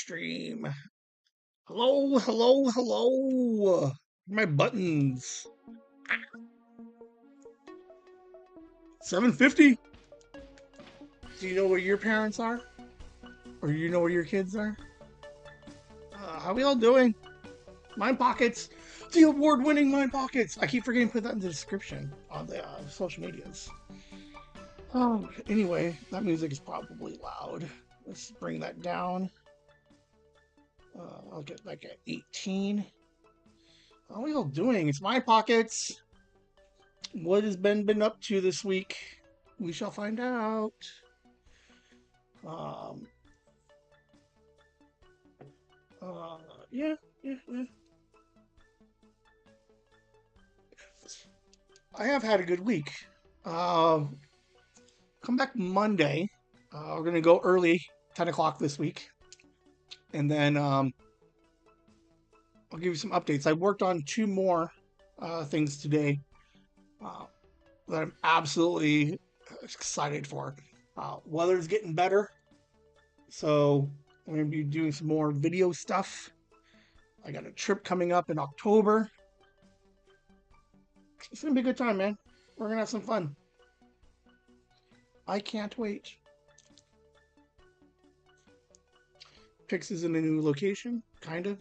stream. Hello, hello, hello. My buttons. 750? Do you know where your parents are? Or you know where your kids are? How we all doing? Mind Pockets. The award-winning Mind Pockets. I keep forgetting to put that in the description on the social medias. Oh, anyway, that music is probably loud. Let's bring that down. I'll get like at 18. How are we all doing? It's My Pockets. What has Ben been up to this week? We shall find out. Um, yeah. I have had a good week. Come back Monday. We're gonna go early, 10 o'clock this week, and then I'll give you some updates. I worked on two more things today that I'm absolutely excited for. Weather's getting better, so I'm gonna be doing some more video stuff. I got a trip coming up in October. It's gonna be a good time, man. We're gonna have some fun. I can't wait. Pix is in a new location, kinda.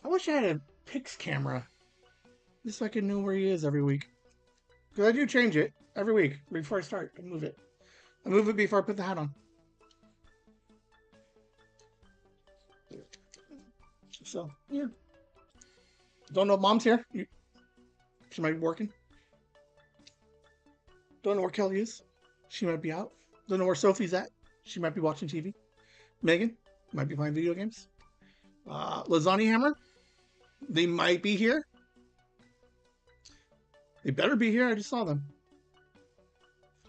I wish I had a Pix camera, just so I could know where he is every week. Because I do change it every week before I start. I move it. I move it before I put the hat on. So, yeah. Don't know if Mom's here. She might be working. Don't know where Kelly is. She might be out. Don't know where Sophie's at. She might be watching TV. Megan might be playing video games. Lasagna Hammer, they might be here. They better be here. I just saw them.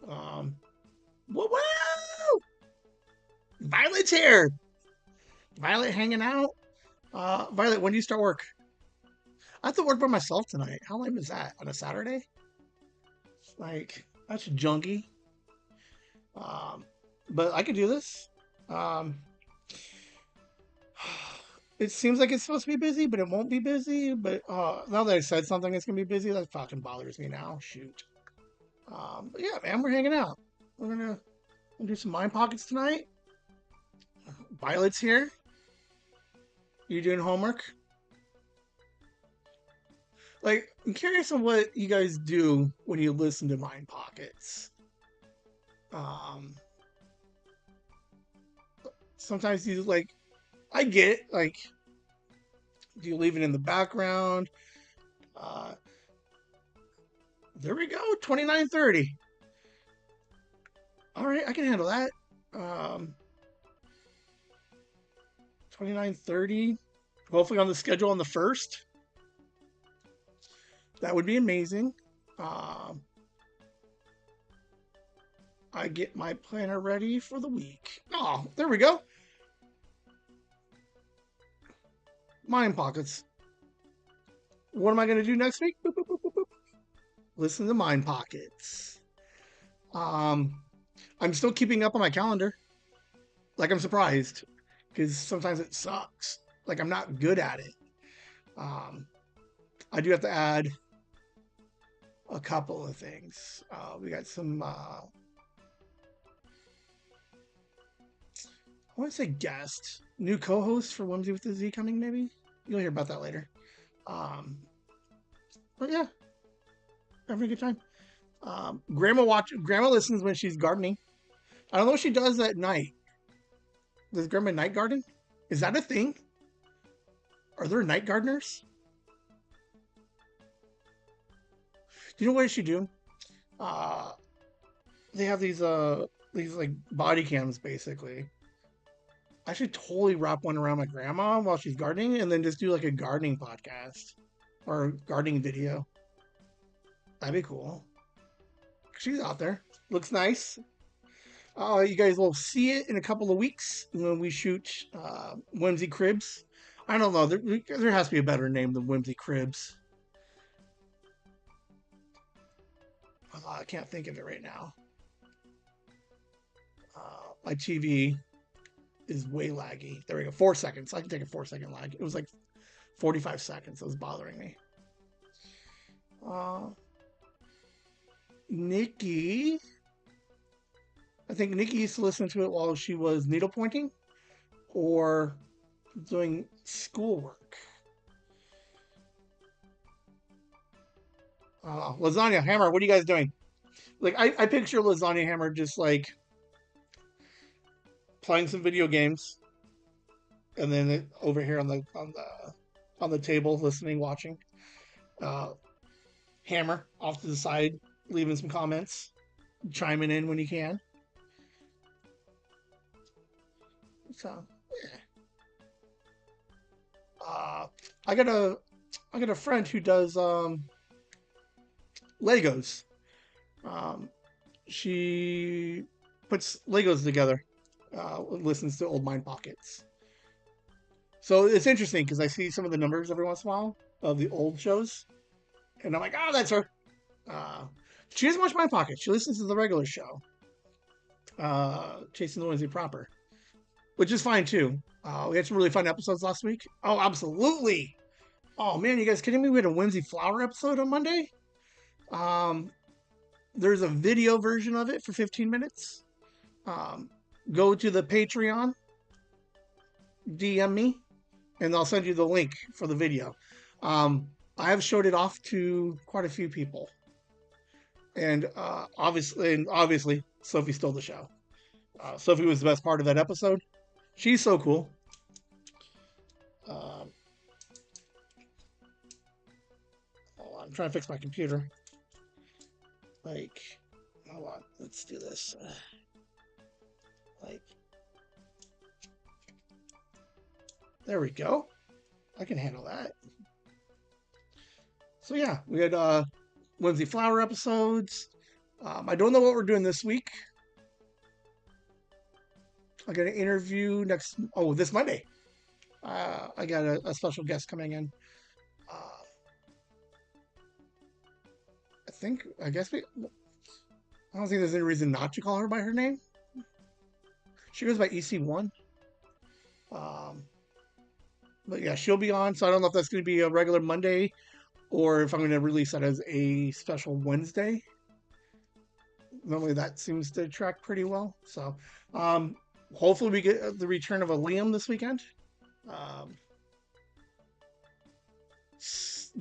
Whoa! Violet's here. Violet hanging out. Violet, when do you start work? I have to work by myself tonight. How lame is that? On a Saturday? Like, that's junky. But I could do this. It seems like it's supposed to be busy, but it won't be busy. But now that I said something that's gonna be busy, that fucking bothers me now. Shoot. But yeah, man, we're hanging out. We're gonna do some Mind Pockets tonight. Violet's here. You doing homework? Like, I'm curious on what you guys do when you listen to Mind Pockets. Sometimes you like, I get it, like, do you leave it in the background? There we go, 29:30. All right, I can handle that. 29:30. Hopefully on the schedule on the 1st. That would be amazing. I get my planner ready for the week. Oh, there we go. Mind Pockets. What am I going to do next week? Boop, boop, boop, boop, boop. Listen to Mind Pockets. I'm still keeping up on my calendar. Like, I'm surprised because sometimes it sucks. Like, I'm not good at it. I do have to add a couple of things. We got some, I want to say guest, new co-host for Whimsy with the Z coming, maybe? You'll hear about that later. But yeah, having a good time. Grandma listens when she's gardening. I don't know what she does at night. Does Grandma night garden? Is that a thing? Are there night gardeners? Do you know what she do? They have these like body cams basically. I should totally wrap one around my grandma while she's gardening and then just do like a gardening podcast or gardening video. That'd be cool. She's out there. Looks nice. You guys will see it in a couple of weeks when we shoot Whimsy Cribs. I don't know. There has to be a better name than Whimsy Cribs. I can't think of it right now. my TV is way laggy. There we go. 4 seconds. I can take a 4 second lag. It was like 45 seconds. It was bothering me. Nikki. I think Nikki used to listen to it while she was needle pointing or doing schoolwork. Lasagna Hammer, what are you guys doing? Like I picture Lasagna Hammer just like playing some video games, and then over here on the table, listening, watching. Uh, Hammer off to the side, leaving some comments, chiming in when you can. So, yeah. Uh, I got a friend who does Legos. Um, she puts Legos together. Listens to Old Mind Pockets. So it's interesting because I see some of the numbers every once in a while of the old shows, and I'm like, oh, that's her. Uh, she doesn't watch My Pocket. She listens to the regular show, Chasing the Wednesday proper, which is fine too. We had some really fun episodes last week. Oh, absolutely. Oh man, you guys kidding me? We had a Whimsy Flower episode on Monday. Um, there's a video version of it for 15 minutes. Um, go to the Patreon, DM me, and I'll send you the link for the video. I have showed it off to quite a few people, and obviously, Sophie stole the show. Sophie was the best part of that episode. She's so cool. Um, I'm trying to fix my computer. Like, hold on, let's do this. Like, there we go. I can handle that. So yeah, we had Whimsy Flower episodes. I don't know what we're doing this week. I got an interview this Monday. I got a special guest coming in. I guess I don't think there's any reason not to call her by her name. She goes by EC1. But yeah, she'll be on. So I don't know if that's going to be a regular Monday or if I'm going to release that as a special Wednesday. Normally that seems to track pretty well. So hopefully we get the return of a Liam this weekend.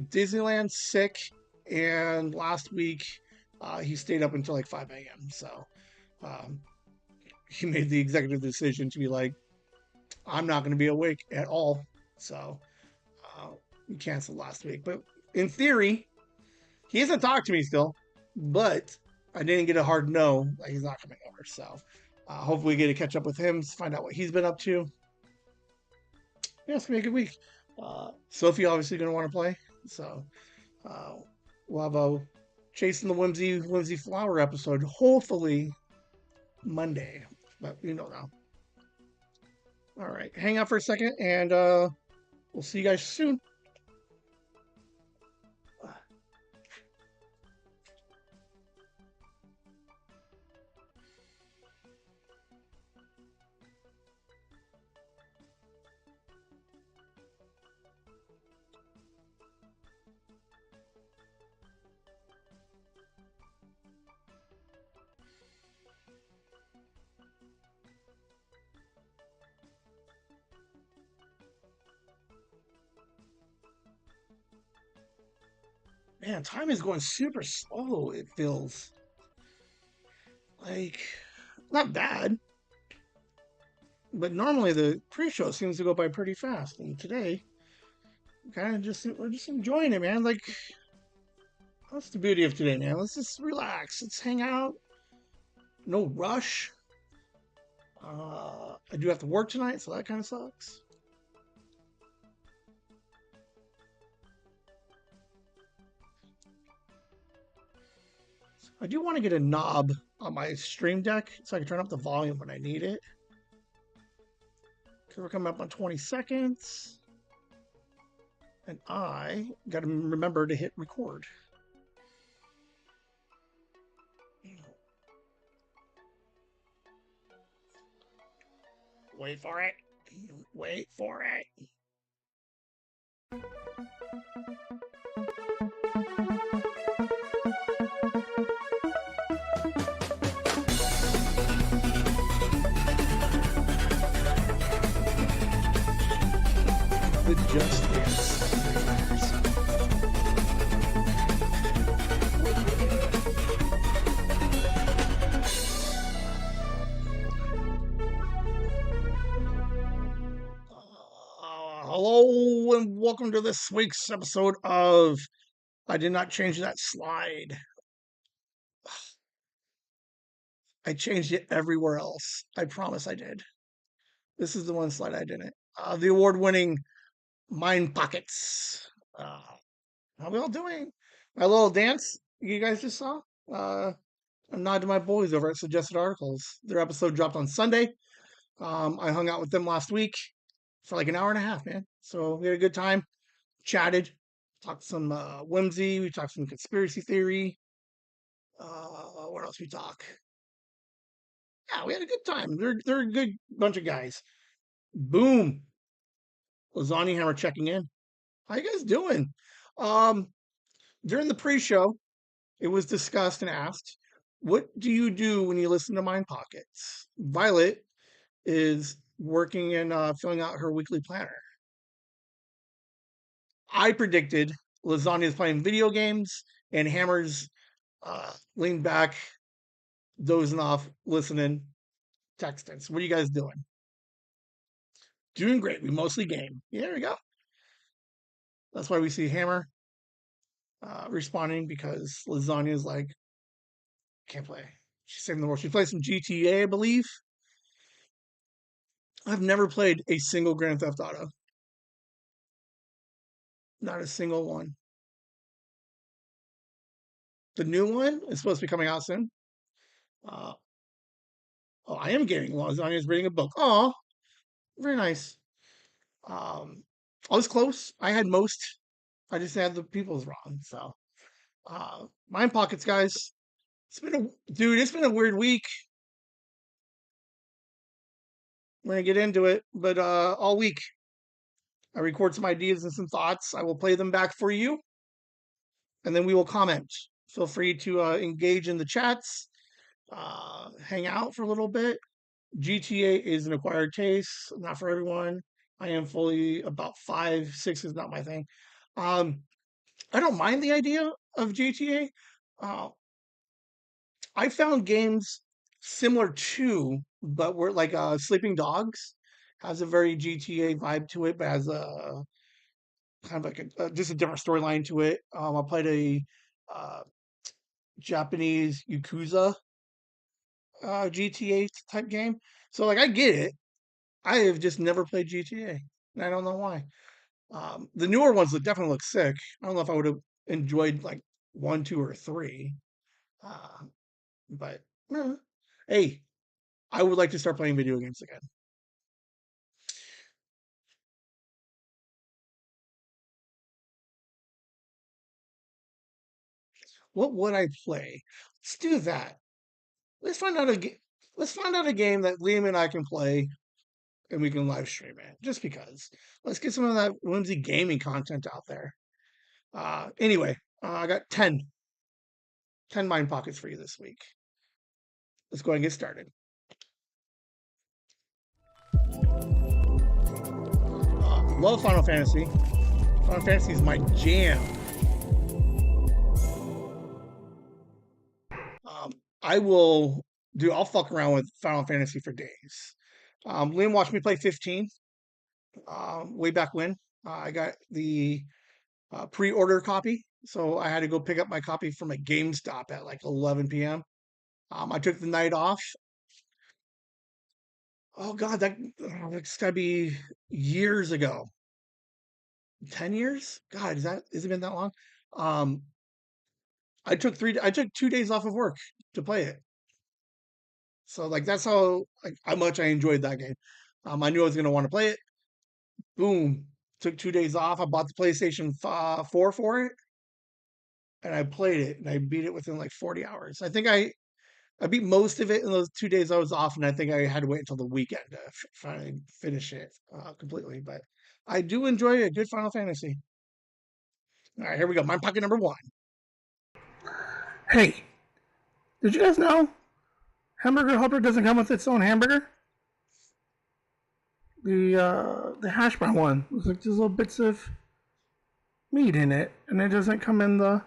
Disneyland sick, and last week he stayed up until like 5 a.m. So he made the executive decision to be like, I'm not going to be awake at all. So we canceled last week. But in theory, he hasn't talked to me still, but I didn't get a hard no that he's not coming over. So hopefully we get to catch up with him, find out what he's been up to. Yeah, it's going to be a good week. Sophie obviously going to want to play. So we'll have a Chasing the Whimsy Flower episode, hopefully Monday. But you know now. All right, hang out for a second, and we'll see you guys soon. Man, time is going super slow, it feels. Like, not bad. But normally the pre-show seems to go by pretty fast. And today, we're just enjoying it, man. Like, that's the beauty of today, man. Let's just relax. Let's hang out. No rush. I do have to work tonight, so that kind of sucks. I do want to get a knob on my stream deck so I can turn up the volume when I need it. Because we're coming up on 20 seconds. And I got to remember to hit record. Wait for it. Wait for it. The Just Dance. Hello and welcome to this week's episode of I Did Not Change That Slide. I changed it everywhere else. I promise I did. This is the one slide I didn't. The award-winning Mind Pockets. How we all doing? My little dance you guys just saw? A nod to my boys over at Suggested Articles. Their episode dropped on Sunday. I hung out with them last week for like an hour and a half, man. So we had a good time, chatted, talked some whimsy, we talked some conspiracy theory. What else we talk? Yeah, we had a good time. They're a good bunch of guys. Boom, Lasagna Hammer checking in. How you guys doing? Um, During the pre-show, it was discussed and asked, what do you do when you listen to Mind Pockets? Violet is working and filling out her weekly planner. I predicted Lasagna is playing video games and Hammer's leaned back, dozing off, listening, texting. So what are you guys doing? Doing great. We mostly game. Yeah, there we go. That's why we see Hammer responding because Lasagna is like, can't play. She's saving the world. She plays some GTA, I believe. I've never played a single Grand Theft Auto. Not a single one. The new one is supposed to be coming out soon. Uh, oh, I am getting Lasagna is reading a book. Oh, very nice. I was close. I had most. I just had the people's wrong. So, Mind Pockets, guys. It's been a dude. It's been a weird week. We're gonna get into it, but all week I record some ideas and some thoughts. I will play them back for you, and then we will comment. Feel free to engage in the chats, hang out for a little bit. GTA is an acquired taste, not for everyone. I am fully about 5, 6 is not my thing. Um, I don't mind the idea of GTA. Uh, I found games similar to, but we're like Sleeping Dogs has a very GTA vibe to it, but has a kind of like just a different storyline to it. I played a uh, Japanese Yakuza GTA type game, so like I get it. I have just never played GTA, and I don't know why. The newer ones definitely look sick. I don't know if I would have enjoyed like 1, 2, or 3, uh, but hey, I would like to start playing video games again. What would I play? Let's do that. Let's find out a let's find out a game that Liam and I can play and we can live stream it. Just because. Let's get some of that whimsy gaming content out there. Anyway, I got 10 mind pockets for you this week. Let's go ahead and get started. Love Final Fantasy. Final Fantasy is my jam. Um, I will do. I'll fuck around with Final Fantasy for days. Liam watched me play 15 way back when. I got the pre-order copy, so I had to go pick up my copy from a GameStop at like 11 p.m. I took the night off. Oh God, that's gotta be years ago. 10 years? God, is it been that long? Um, I took 2 days off of work to play it. So like that's how much I enjoyed that game. I knew I was gonna want to play it. Boom. Took 2 days off. I bought the PlayStation 4 for it, and I played it, and I beat it within like 40 hours. I beat most of it in those 2 days I was off, and I think I had to wait until the weekend to finally finish it completely. But I do enjoy a good Final Fantasy. All right, here we go. My pocket number one. Hey, did you guys know hamburger helper doesn't come with its own hamburger? The hash brown one with like these little bits of meat in it, and it doesn't come in the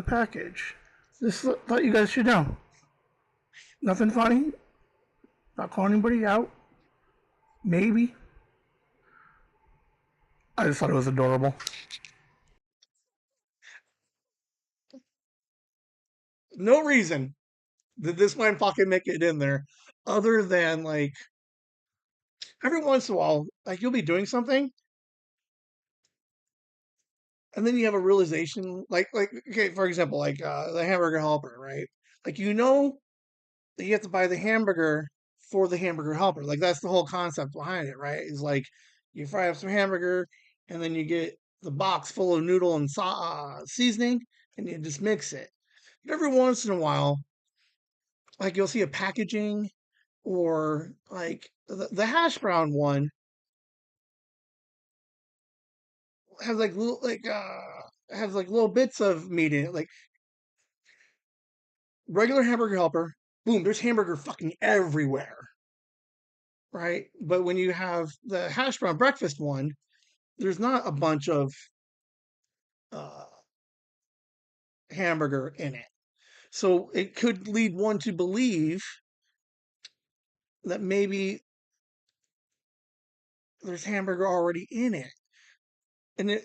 package. Just thought you guys should know. Nothing funny. Not calling anybody out. Maybe. I just thought it was adorable. No reason did this my pocket make it in there, other than like every once in a while, like you'll be doing something, and then you have a realization, like okay, for example, like the hamburger helper, right? Like that you have to buy the hamburger for the hamburger helper. Like that's the whole concept behind it, right? Is like you fry up some hamburger and then you get the box full of noodle and seasoning and you just mix it. But every once in a while, like you'll see a packaging or like the hash brown one has like little has like little bits of meat in it, like regular hamburger helper. Boom, there's hamburger fucking everywhere, right? But when you have the hash brown breakfast one, there's not a bunch of uh, hamburger in it. So it could lead one to believe that maybe there's hamburger already in it, and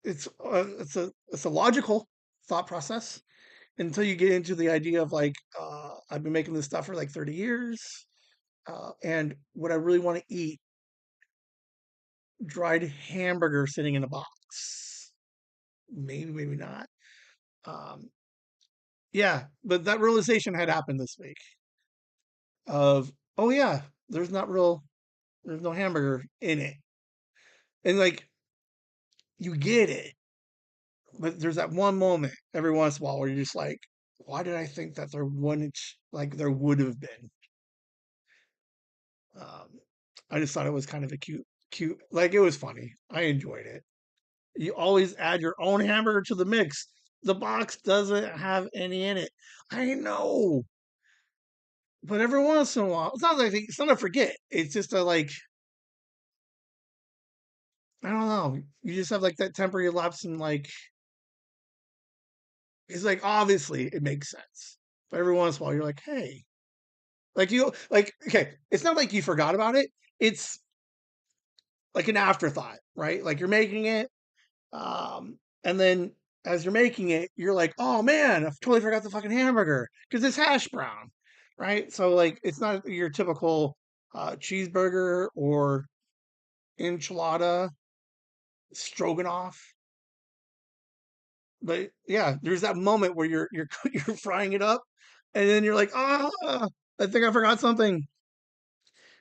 it's a logical thought process until you get into the idea of like I've been making this stuff for like 30 years, and would I really want to eat dried hamburger sitting in a box? Maybe, maybe not. Um, yeah, but that realization had happened this week of, oh yeah, there's not real, there's no hamburger in it. And like, you get it, but there's that one moment every once in a while where you're just like, why did I think that there wouldn't, like, there would have been? Um, I just thought it was kind of a cute, like, it was funny. I enjoyed it. You always add your own hamburger to the mix. The box doesn't have any in it. I know, but every once in a while, it's not like it's not a forget. It's just a like, I don't know. You just have like that temporary lapse in like it's like obviously it makes sense. But every once in a while you're like, hey. Like you like okay, it's not like you forgot about it. It's like an afterthought, right? Like you're making it, and then as you're making it, you're like, oh man, I totally forgot the fucking hamburger because it's hash brown, right? So like it's not your typical cheeseburger or enchilada stroganoff. But yeah, there's that moment where you're you're frying it up, and then you're like, ah, I think I forgot something,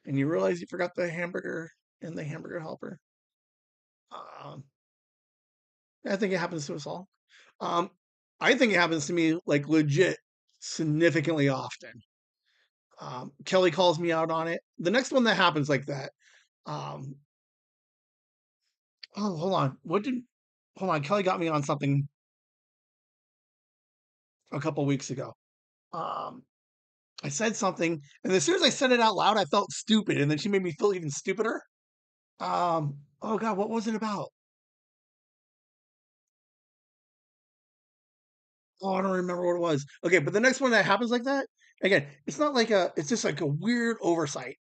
and you realize you forgot the hamburger and the hamburger helper. Um, I think it happens to us all. Um, I think it happens to me like legit significantly often. Kelly calls me out on it. The next one that happens like that. Um, oh, hold on. What did? Hold on. Kelly got me on something a couple weeks ago. Um, I said something, and as soon as I said it out loud, I felt stupid, and then she made me feel even stupider. Oh God, what was it about? Oh, I don't remember what it was. Okay, but the next one that happens like that, again, it's not like it's just like a weird oversight,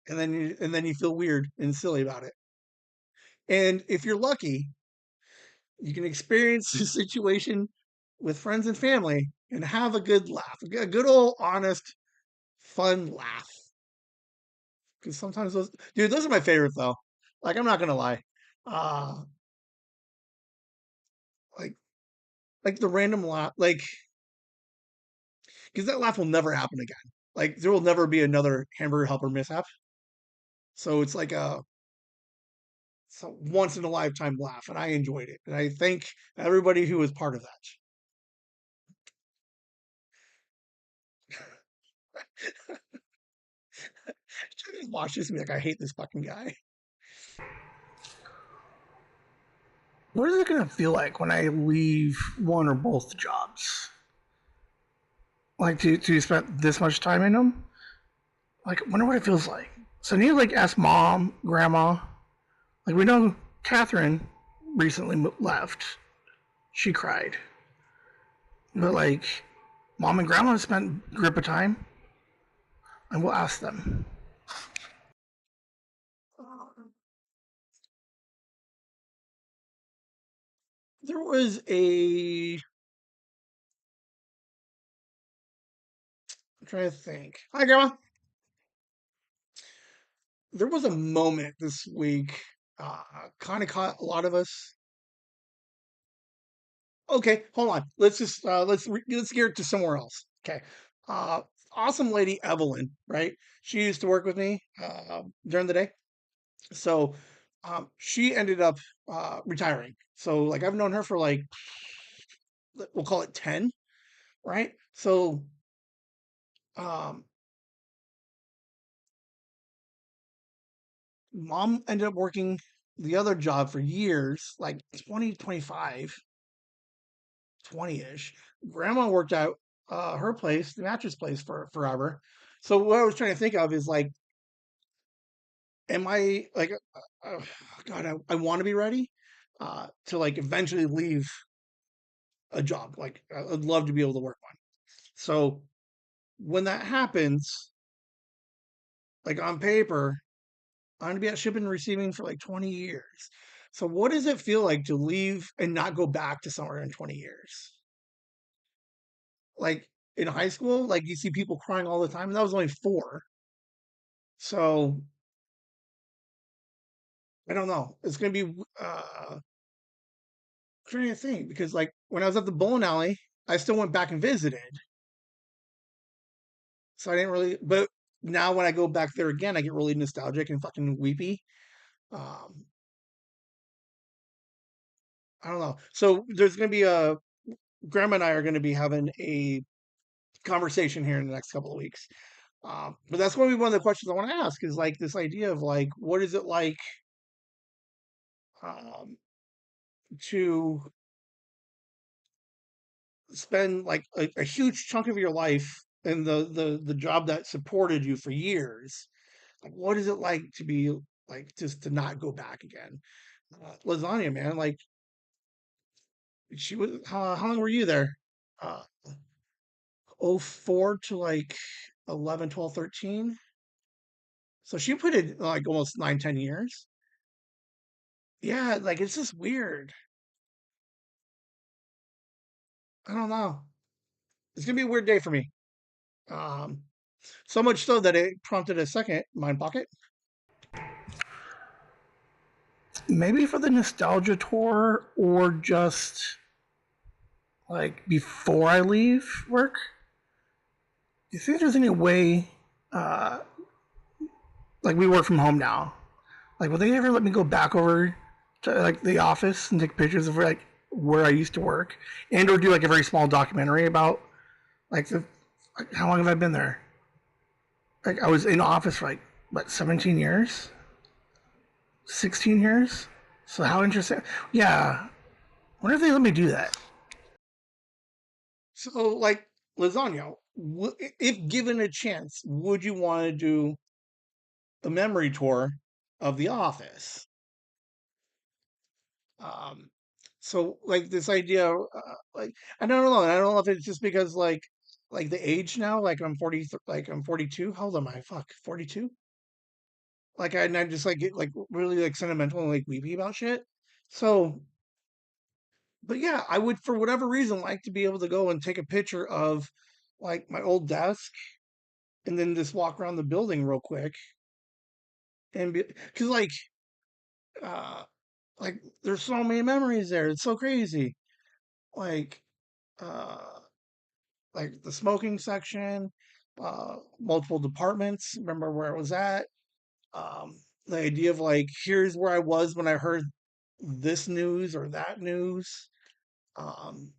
and then you feel weird and silly about it. And if you're lucky, you can experience the situation with friends and family and have a good laugh, a good old honest, fun laugh. Because sometimes those are my favorite though. Like I'm not gonna lie. Uh, like like the random laugh, like because that laugh will never happen again. Like there will never be another hamburger helper mishap. So it's like It's a once in a lifetime laugh, and I enjoyed it. And I thank everybody who was part of that. She watches me like I hate this fucking guy. What is it gonna feel like when I leave one or both jobs? Like to spend this much time in them? Like, I wonder what it feels like. So I need to like ask mom, grandma. Like we know Catherine recently left. She cried, but like mom and grandma spent a grip of time, and we'll ask them. There was a. I'm trying to think. Hi, grandma. There was a moment this week, kind of caught a lot of us. Okay, hold on. Let's just let's gear it to somewhere else. Okay, uh, awesome lady Evelyn, right? She used to work with me during the day, so she ended up retiring. So like I've known her for like we'll call it 10, right? So um, mom ended up working the other job for years, like 20, 25, 20-ish. Grandma worked out her place, the mattress place, for forever. So what I was trying to think of is like, am I like, God, I want to be ready to like eventually leave a job. Like, I'd love to be able to work one. So when that happens, like on paper, I'm gonna be at shipping and receiving for like 20 years. So what does it feel like to leave and not go back to somewhere in 20 years? Like in high school, like you see people crying all the time, and that was only 4. So I don't know. It's gonna be trying to think because like when I was at the bowling alley, I still went back and visited. So I didn't really, but now when I go back there again, I get really nostalgic and fucking weepy. Um, I don't know. So there's gonna be a grandma and I are gonna be having a conversation here in the next couple of weeks. But that's going to be one of the questions I want to ask is like this idea of like, what is it like um, to spend like a huge chunk of your life in the job that supported you for years? Like, what is it like to be like just to not go back again? Lasagna, man, like she was. How long were you there? Uh, 04 to like 11, 12, 13. So she put in like almost 9, 10 years. Yeah, like it's just weird. I don't know. It's gonna be a weird day for me. Um, so much so that it prompted a second mind pocket. Maybe for the nostalgia tour, or just like before I leave work. Do you think there's any way, uh, like we work from home now? Like, will they ever let me go back over to like the office and take pictures of like where I used to work, and or do like a very small documentary about like the like, how long have I been there? Like I was in office for like what 17 years, 16 years. So how interesting? Yeah, I wonder if they let me do that. So, like lasagna, if given a chance, would you want to do a memory tour of The Office? Um, so like this idea, like I don't know, I don't know if it's just because like the age now, like I'm 40, like I'm 42. How old am I? Fuck, 42. Like I just like get like really like sentimental and like weepy about shit. So, but yeah, I would for whatever reason like to be able to go and take a picture of like my old desk and then just walk around the building real quick and be because uh like there's so many memories there. It's so crazy. Like uh like the smoking section, multiple departments. Remember where it was at? Um, the idea of like, here's where I was when I heard this news or that news. Um,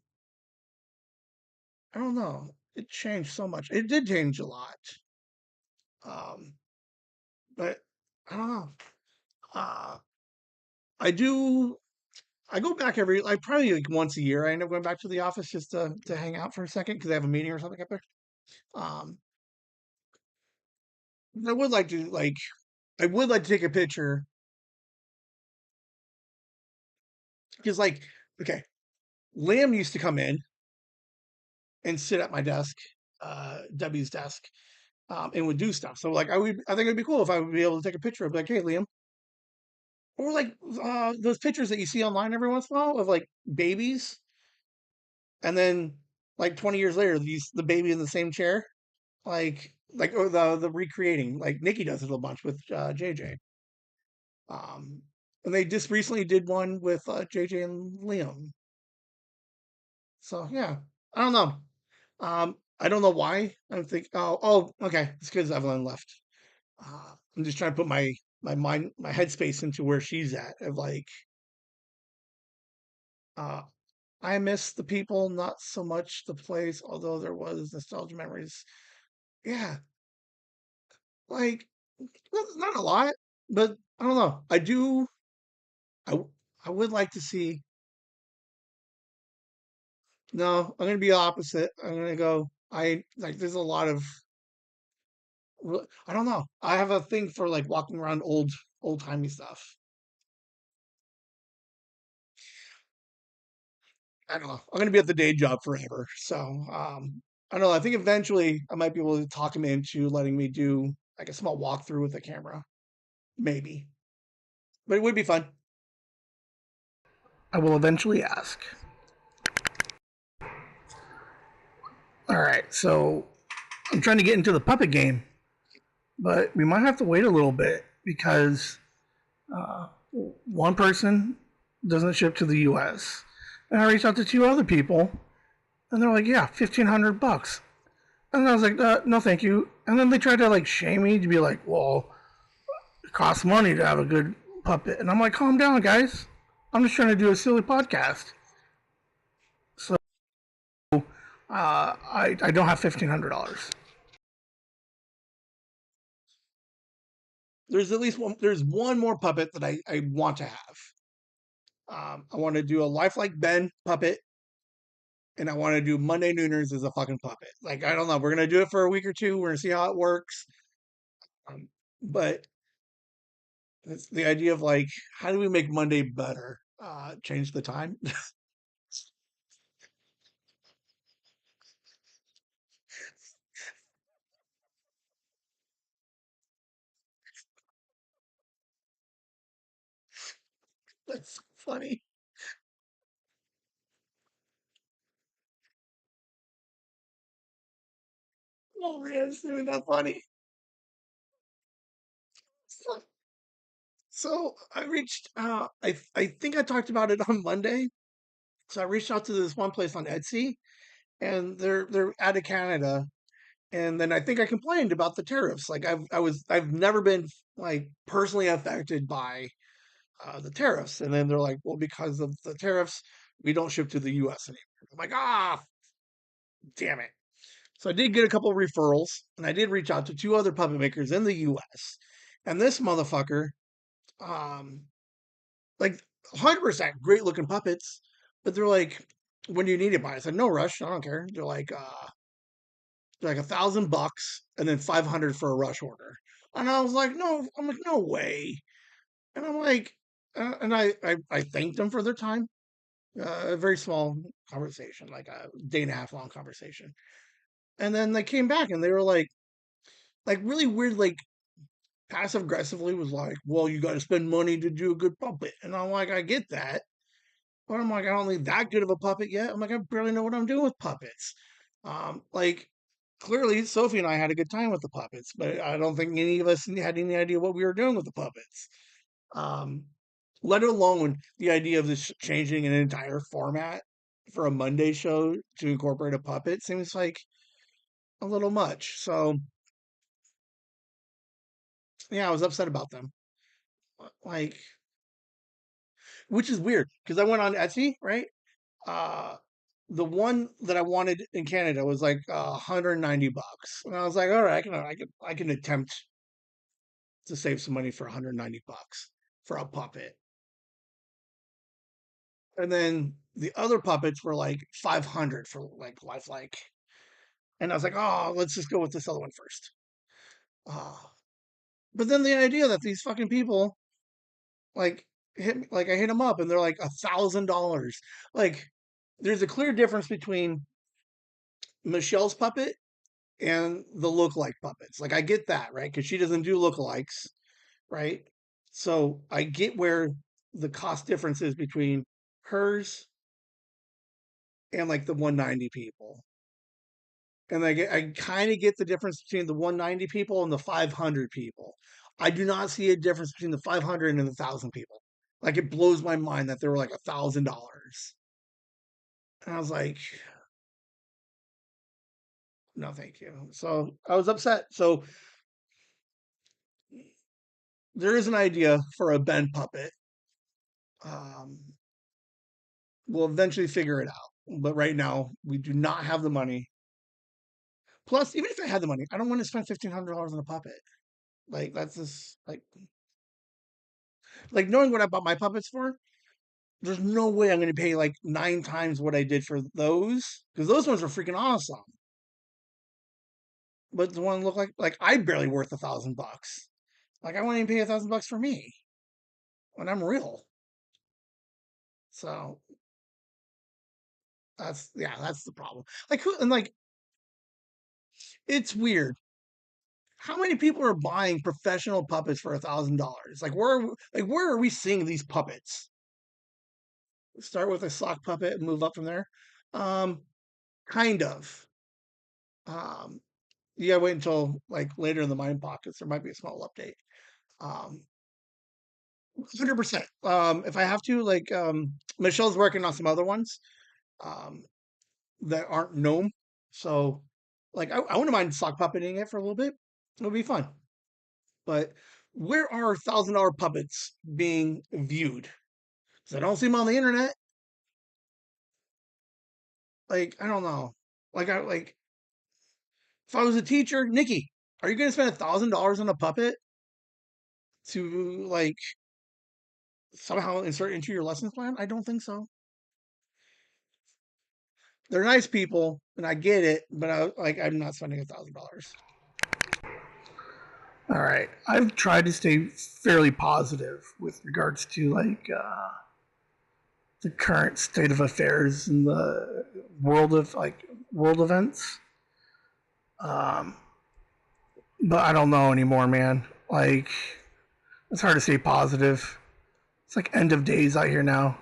I don't know. It changed so much. It did change a lot. Um, but I don't know. Uh, I do. I go back I probably like once a year. I end up going back to the office just to hang out for a second because I have a meeting or something up there. Um, I would like to like I would like to take a picture because okay, Liam used to come in and sit at my desk, W's desk, and would do stuff. So I think it'd be cool if I would be able to take a picture of like, hey Liam, or like those pictures that you see online every once in a while of like babies, and then like 20 years later, the baby in the same chair, or the recreating, like Nikki does it a bunch with JJ. Um, and they just recently did one with JJ and Liam. So yeah, I don't know. I don't know why. I'm thinking. Okay. It's because Evelyn left. I'm just trying to put my mind, my headspace into where she's at. Of like, uh, I miss the people, not so much the place. Although there was nostalgia memories. Yeah, like not a lot, but I don't know. I do. I I would like to see. No, I'm gonna be opposite. I'm gonna go. I like. There's a lot of. I don't know. I have a thing for like walking around old timey stuff. I don't know. I'm gonna be at the day job forever. So I don't know. I think eventually I might be able to talk him into letting me do like a small walkthrough with the camera. Maybe. But it would be fun. I will eventually ask. All right, so I'm trying to get into the puppet game, but we might have to wait a little bit because uh, one person doesn't ship to the U.S. And I reached out to two other people, and they're like, "Yeah, $1,500." And I was like, "No, thank you." And then they tried to like shame me to be like, "Well, it costs money to have a good puppet," and I'm like, "Calm down, guys. I'm just trying to do a silly podcast." So I don't have $1,500. There's one more puppet that I want to have. I want to do a lifelike Ben puppet, and I want to do Monday Nooners as a fucking puppet. Like I don't know, we're gonna do it for a week or two. We're gonna see how it works. But it's the idea of like, how do we make Monday better? Change the time. That's funny. Oh man, it's really that funny. So I reached. I think I talked about it on Monday. So I reached out to this one place on Etsy, and they're out of Canada. And then I think I complained about the tariffs. Like I've never been like personally affected by the tariffs. And then they're like, well, because of the tariffs, we don't ship to the U.S. anymore. I'm like, damn it. So I did get a couple of referrals, and I did reach out to two other puppet makers in the U.S. And this motherfucker, um, like 100% great looking puppets, but they're like, when do you need it by? I said, no rush, I don't care. They're like $1,000 and then 500 for a rush order. And I was like, no, I'm like, no way. And I'm like, and I thanked them for their time. A very small conversation, like a day and a half long conversation. And then they came back and they were like really weird, like passive aggressively was like, well, you got to spend money to do a good puppet. And I'm like, I get that. But I'm like, I don't need that good of a puppet yet. I'm like, I barely know what I'm doing with puppets. Like clearly Sophie and I had a good time with the puppets, but I don't think any of us had any idea what we were doing with the puppets. Um, let alone the idea of this changing an entire format for a Monday show to incorporate a puppet seems like a little much. So yeah, I was upset about them. Like, which is weird because I went on Etsy, right? Uh, the one that I wanted in Canada was like $190, and I was like, all right, I can attempt to save some money for $190 for a puppet. And then the other puppets were like 500 for like lifelike. And I was like, oh, let's just go with this other one first. Uh, but then the idea that these fucking people like like I hit them up and they're like $1,000. Like, there's a clear difference between Michelle's puppet and the look-like puppets. Like, I get that, right? Because she doesn't do lookalikes, right? So I get where the cost difference is between hers and like the 190 people. And I kind of get the difference between the 190 people and the 500 people. I do not see a difference between the 500 and the 1,000 people. Like, it blows my mind that they were like $1,000. And I was like, no, thank you. So I was upset. So there is an idea for a Ben puppet. Um, we'll eventually figure it out. But right now, we do not have the money. Plus, even if I had the money, I don't want to spend $1,500 on a puppet. Like, that's just like knowing what I bought my puppets for. There's no way I'm going to pay like 9 times what I did for those because those ones were freaking awesome. But the one looked like I barely worth $1,000. Like, I wouldn't even pay $1,000 for me when I'm real. So that's the problem. Like, who and like it's weird. How many people are buying professional puppets for $1,000? Like where are we seeing these puppets? Start with a sock puppet and move up from there. Um, kind of. Um, you gotta wait until like later in the mind pockets. There might be a small update. 100%. If I have to, like, Michelle's working on some other ones um, that aren't gnome. So, like, I wouldn't mind sock puppeting it for a little bit. It would be fun. But where are $1,000 puppets being viewed? Because I don't see them on the internet. Like, I don't know. Like if I was a teacher, Nikki, are you going to spend $1,000 on a puppet to like somehow insert into your lessons plan? I don't think so. They're nice people, and I get it, but I'm not spending $1,000. All right. I've tried to stay fairly positive with regards to like the current state of affairs in the world of like world events. Um, but I don't know anymore, man. Like it's hard to stay positive. It's like end of days out here now.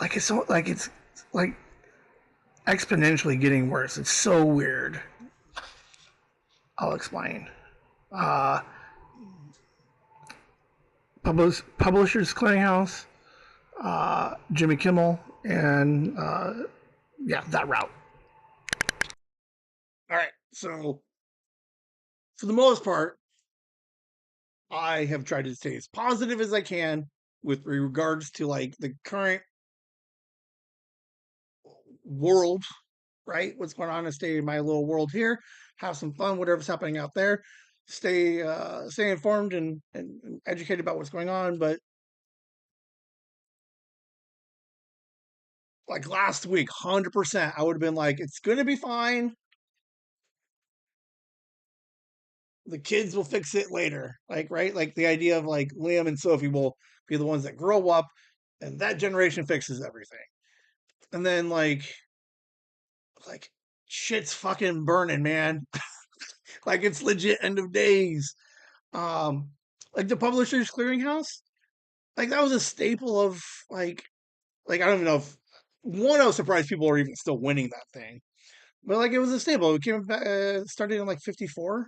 It's like exponentially getting worse. It's so weird. I'll explain. Uh, Publishers Clearinghouse, Jimmy Kimmel, and yeah, that route. All right. So, for the most part, I have tried to stay as positive as I can with regards to like the current world, right? What's going on, and stay in my little world here, have some fun, whatever's happening out there, stay informed and educated about what's going on. But like last week, 100%, I would have been like, it's gonna be fine. The kids will fix it later. Like, right? Like the idea of like Liam and Sophie will be the ones that grow up and that generation fixes everything. And then like shit's fucking burning, man. Like, it's legit end of days. Um, like the Publishers Clearinghouse, like that was a staple of like I don't even know if one, I was surprised people are even still winning that thing. But like it was a staple. It came back, started in like '54.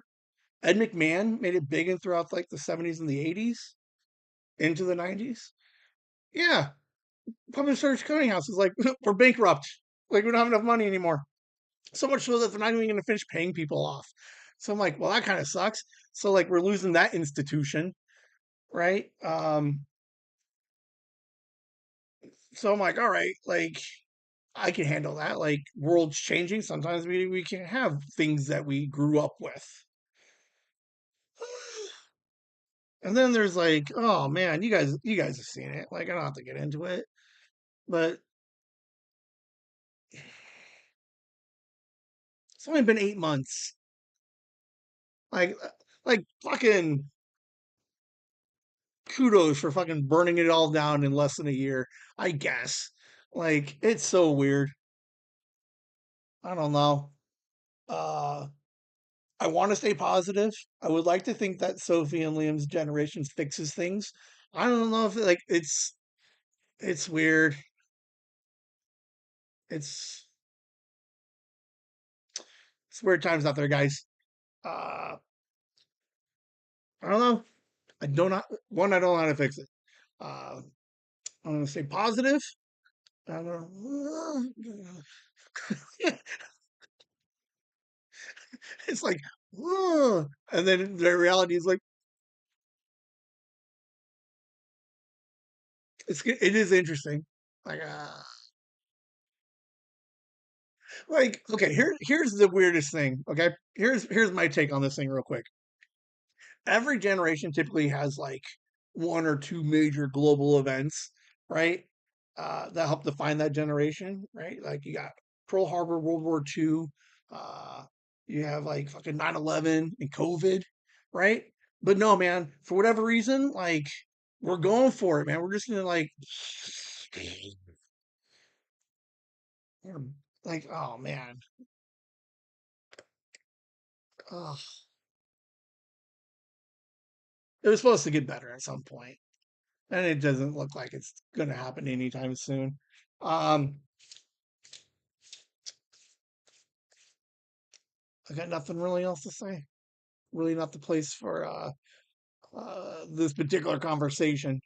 Ed McMahon made it big and throughout like the '70s and the '80s into the '90s. Yeah, Publishers Clearinghouse is like we're bankrupt. Like, we don't have enough money anymore. So much so that they're not even going to finish paying people off. So I'm like, well, that kind of sucks. So like we're losing that institution. right? So I'm like, all right, like I can handle that. Like world's changing. Sometimes we can have things that we grew up with. And then there's like, oh man, you guys have seen it. Like I don't have to get into it, but it's only been 8 months. Like like fucking kudos for fucking burning it all down in less than a year. I guess. Like it's so weird. I don't know. Uh, I want to stay positive. I would like to think that Sophie and Liam's generation fixes things. I don't know if like it's weird. It's it's weird times out there, guys. Uh, I don't know. I don't know. One, I don't know how to fix it. Uh, I'm gonna stay positive. I'm gonna, it's like, and then the reality is like, it is interesting. Like, like okay, here's the weirdest thing. Okay, here's my take on this thing real quick. Every generation typically has like one or two major global events, right? That help define that generation, right? Like you got Pearl Harbor, World War II, uh, you have like fucking 9/11 and COVID, right? But no, man, for whatever reason, like we're going for it, man. We're just gonna we're like, oh man, ugh. It was supposed to get better at some point, and it doesn't look like it's gonna happen anytime soon. Um, I got nothing really else to say. Really not the place for this particular conversation.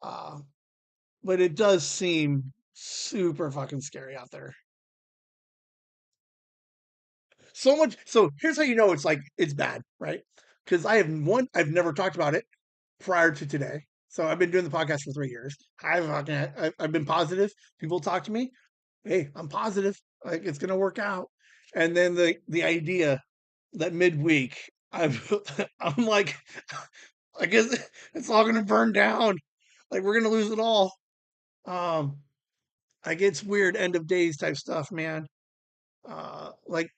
Uh, but it does seem super fucking scary out there. So much. So here's how you know it's like it's bad, right? Because I've never talked about it prior to today. So I've been doing the podcast for 3 years. I've been positive. People talk to me. Hey, I'm positive. Like it's gonna work out. And then the idea that midweek I'm I'm like I guess it's all gonna burn down. Like we're gonna lose it all. Um, like it's weird end of days type stuff, man. Like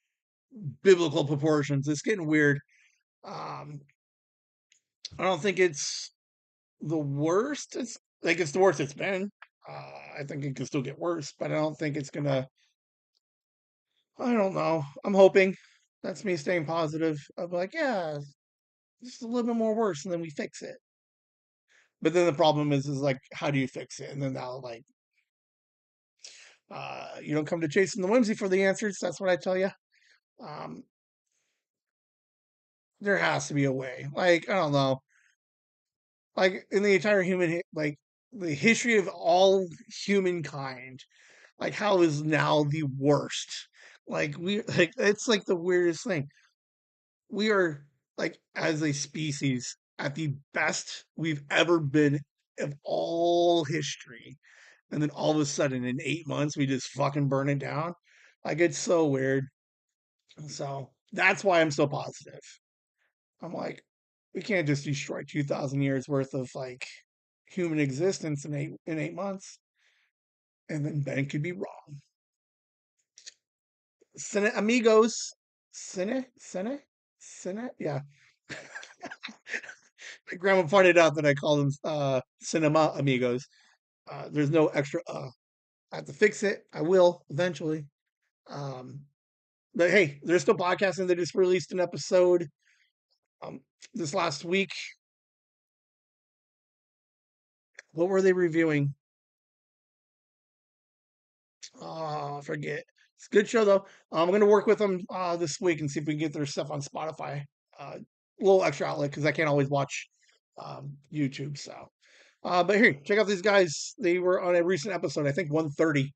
biblical proportions. It's getting weird. Um, I don't think it's the worst. It's the worst it's been. I think it can still get worse, but I don't think it's gonna. I don't know. I'm hoping. That's me staying positive. I'm like, yeah, just a little bit more worse, and then we fix it. But then the problem is like, how do you fix it? And then now, like, you don't come to chasing the whimsy for the answers. That's what I tell you. Um, there has to be a way. Like, I don't know. Like in the entire like the history of all humankind, like how is now the worst? Like like it's like the weirdest thing. We are like as a species at the best we've ever been of all history, and then all of a sudden in 8 months we just fucking burn it down. Like it's so weird. So that's why I'm so positive. I'm like, we can't just destroy 2,000 years worth of like human existence in 8 months, and then Ben could be wrong. Cine amigos, cine, yeah. My grandma pointed out that I call them cinema amigos. There's no extra. I have to fix it. I will eventually. Um, but hey, they're still podcasting. They just released an episode um, this last week. What were they reviewing? Oh, I forget. It's a good show though. I'm gonna work with them this week and see if we can get their stuff on Spotify. A little extra outlet because I can't always watch YouTube. So, but here, check out these guys. They were on a recent episode. I think 130.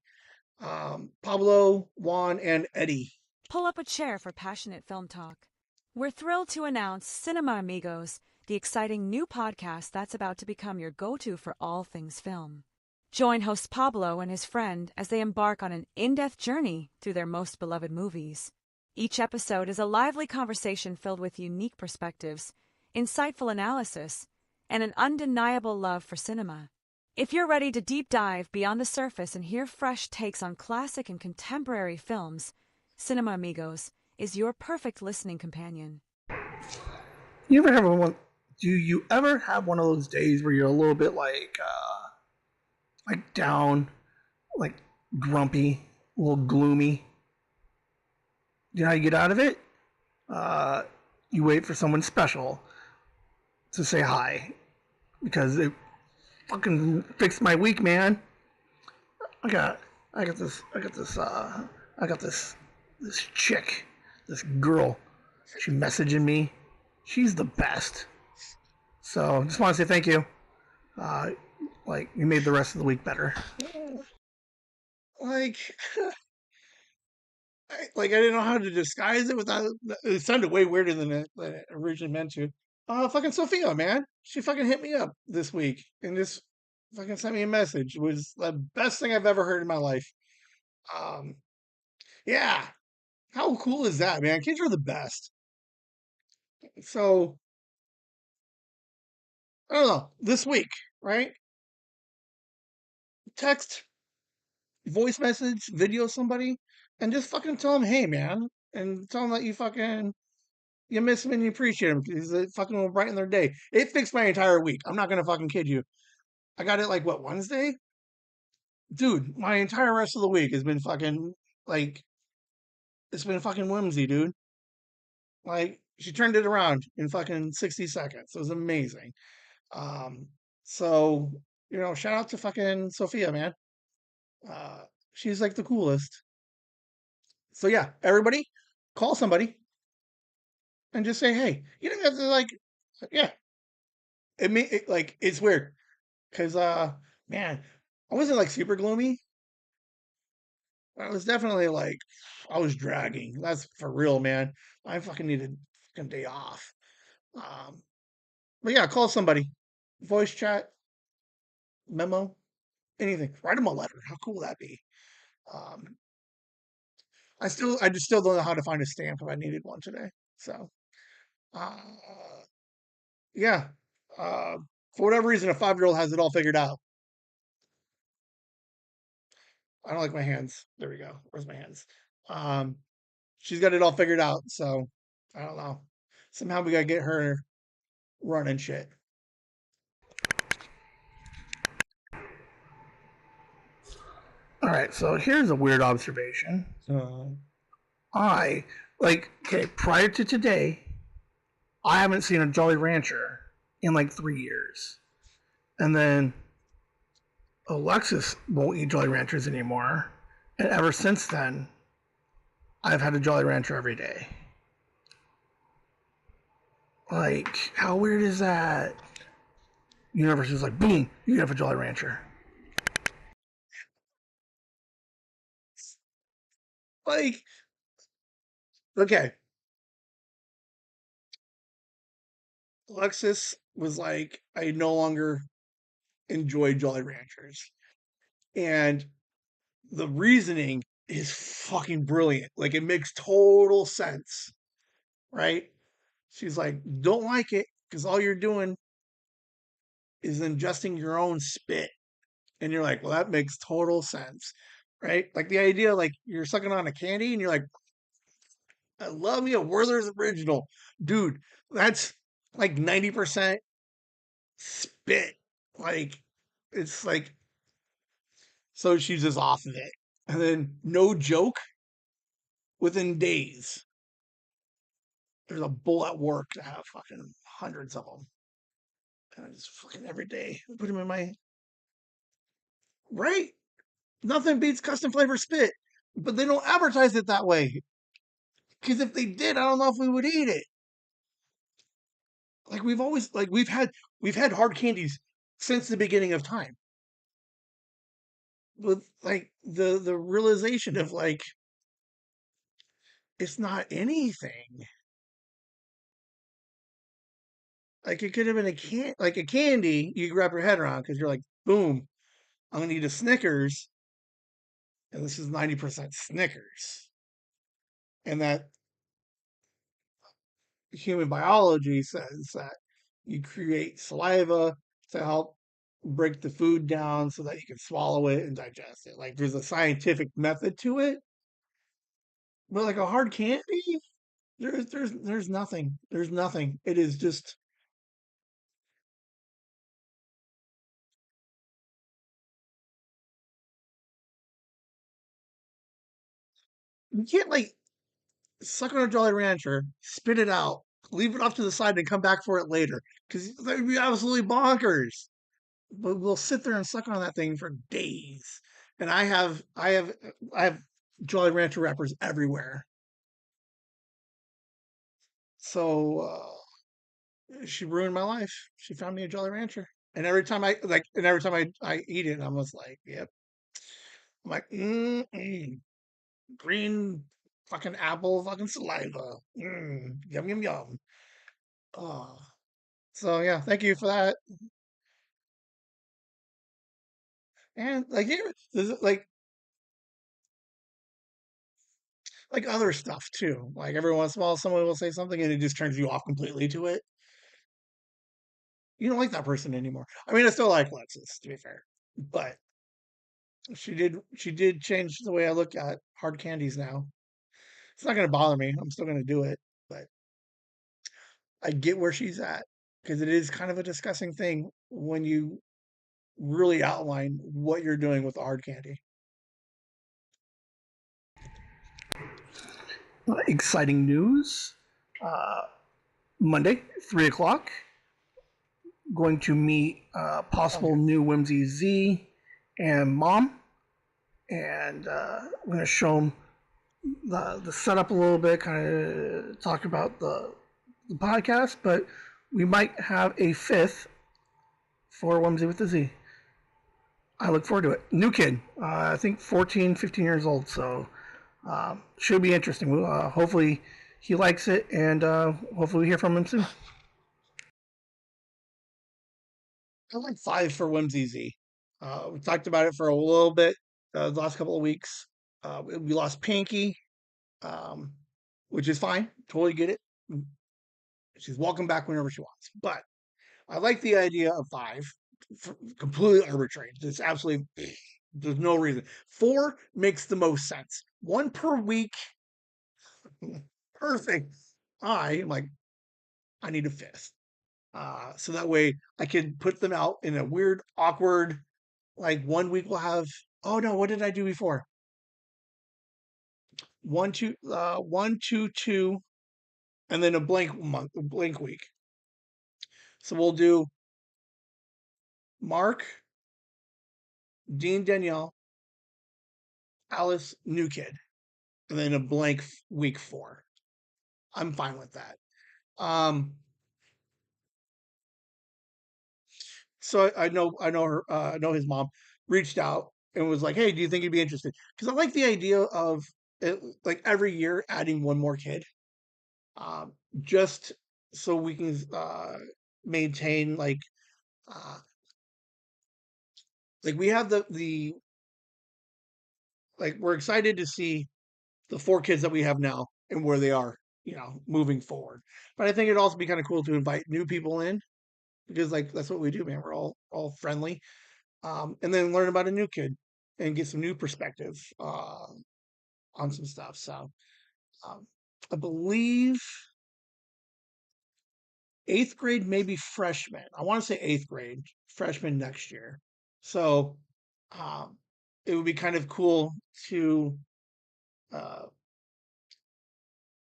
Pablo, Juan, and Eddie. Pull up a chair for passionate film talk. We're thrilled to announce Cinema Amigos, the exciting new podcast that's about to become your go-to for all things film. Join host Pablo and his friend as they embark on an in-depth journey through their most beloved movies. Each episode is a lively conversation filled with unique perspectives, insightful analysis, and an undeniable love for cinema. If you're ready to deep dive beyond the surface and hear fresh takes on classic and contemporary films, Cinema Amigos is your perfect listening companion. You ever have one? Do you ever have one of those days where you're a little bit like down, like grumpy, a little gloomy? You know how you get out of it? You wait for someone special to say hi because it fucking fixed my week, man. I got, I got this, I got this, I got this chick, this girl. She messaging me. She's the best. So just want to say thank you. Uh, like you made the rest of the week better. Like, I didn't know how to disguise it without. It sounded way weirder than it originally meant to. Fucking Sophia, man, she fucking hit me up this week and just fucking sent me a message. It was the best thing I've ever heard in my life. Um, yeah, how cool is that, man? Kids are the best. So I don't know. This week, right? Text, voice message, video somebody, and just fucking tell them, hey, man, and tell them that you miss them and you appreciate them because it fucking will brighten their day. It fixed my entire week. I'm not gonna fucking kid you. I got it like what, Wednesday? Dude, my entire rest of the week has been fucking like it's been fucking whimsy, dude. Like she turned it around in fucking 60 seconds. It was amazing. Um, so shout out to fucking Sophia, man. Uh, she's like the coolest. So yeah, everybody, call somebody and just say, hey, you don't have to like, yeah. Like it's weird because man, I wasn't like super gloomy. I was definitely like, I was dragging. That's for real, man. I fucking needed a fucking day off. Um, but yeah, call somebody, voice chat, memo, anything. Write them a letter. How cool would that be? Um, I just still don't know how to find a stamp if I needed one today. So, uh, yeah. Uh, for whatever reason, a 5-year-old has it all figured out. I don't like my hands. There we go. Where's my hands? Um, she's got it all figured out. So I don't know. Somehow we gotta get her running shit. All right, so here's a weird observation. Uh, I okay, prior to today, I haven't seen a Jolly Rancher in like 3 years. And then Alexis won't eat Jolly Ranchers anymore. And ever since then, I've had a Jolly Rancher every day. Like, how weird is that? Universe is like, boom, you have a Jolly Rancher. like, okay. Alexis was like, I no longer enjoy Jolly Ranchers. And the reasoning is fucking brilliant. Like, it makes total sense, right? She's like, don't like it because all you're doing is ingesting your own spit. And you're like, well, that makes total sense, right? Like the idea, like you're sucking on a candy and you're like, I love me a Werther's original. Dude, that's like 90% spit. Like, it's like, so she's just off of it. And then, no joke, within days, there's a bull at work to have fucking hundreds of them. And I just fucking every day put them in my, right? Nothing beats custom flavor spit. But they don't advertise it that way. Because if they did, I don't know if we would eat it. Like we've always like we've had hard candies since the beginning of time. With like the realization of like it's not anything. Like it could have been like a candy you could wrap your head around because you're like, boom, I'm gonna eat a Snickers, and this is 90% Snickers, and that human biology says that you create saliva to help break the food down so that you can swallow it and digest it. Like there's a scientific method to it, but like a hard candy, there's nothing. There's nothing. It is just you can't like suck on a Jolly Rancher, spit it out, leave it off to the side, and come back for it later because that would be absolutely bonkers. But we'll sit there and suck on that thing for days. And I have Jolly Rancher wrappers everywhere. So she ruined my life. She found me a Jolly Rancher, and every time I eat it, I'm just like, yep. I'm like, green fucking apple, fucking saliva, yum yum yum. Oh, so yeah, thank you for that. And like here, there's like other stuff too. Like every once in a while, someone will say something and it just turns you off completely to it. You don't like that person anymore. I mean, I still like Lexus, to be fair, but she did change the way I look at hard candies now. It's not going to bother me. I'm still going to do it, but I get where she's at because it is kind of a disgusting thing when you really outline what you're doing with the hard candy. Exciting news. Uh, Monday, 3 o'clock. Going to meet possible Okay. new Whimsy Z and Mom, and we're going to show them the setup a little bit, kind of talk about the podcast, but we might have a fifth for Whimsy with the Z. I look forward to it. New kid, I think 14, 15 years old, so should be interesting. Hopefully he likes it, and hopefully we hear from him soon. I like five for Whimsy Z. We talked about it for a little bit the last couple of weeks. We lost Pinky, um, which is fine. Totally get it. She's welcome back whenever she wants. But I like the idea of five. Completely arbitrary. It's absolutely there's no reason. Four makes the most sense. One per week, perfect. I'm like, I need a fifth. So that way I can put them out in a weird, awkward, like 1 week we'll have, oh no, what did I do before? One, two, two, and then a blank month, a blank week. So we'll do Mark, Dean, Danielle, Alice, new kid, and then a blank week four. I'm fine with that. Um, so I know her, I know his mom reached out and was like, "Hey, do you think you'd be interested?" Because I like the idea of it, like every year adding one more kid, just so we can maintain uh, like we have the like we're excited to see the four kids that we have now and where they are, moving forward. But I think it'd also be kind of cool to invite new people in because like that's what we do, man. We're all friendly, and then learn about a new kid and get some new perspective on some stuff. So um, I believe eighth grade, maybe freshman. I want to say eighth grade, freshman next year. So um, it would be kind of cool to uh,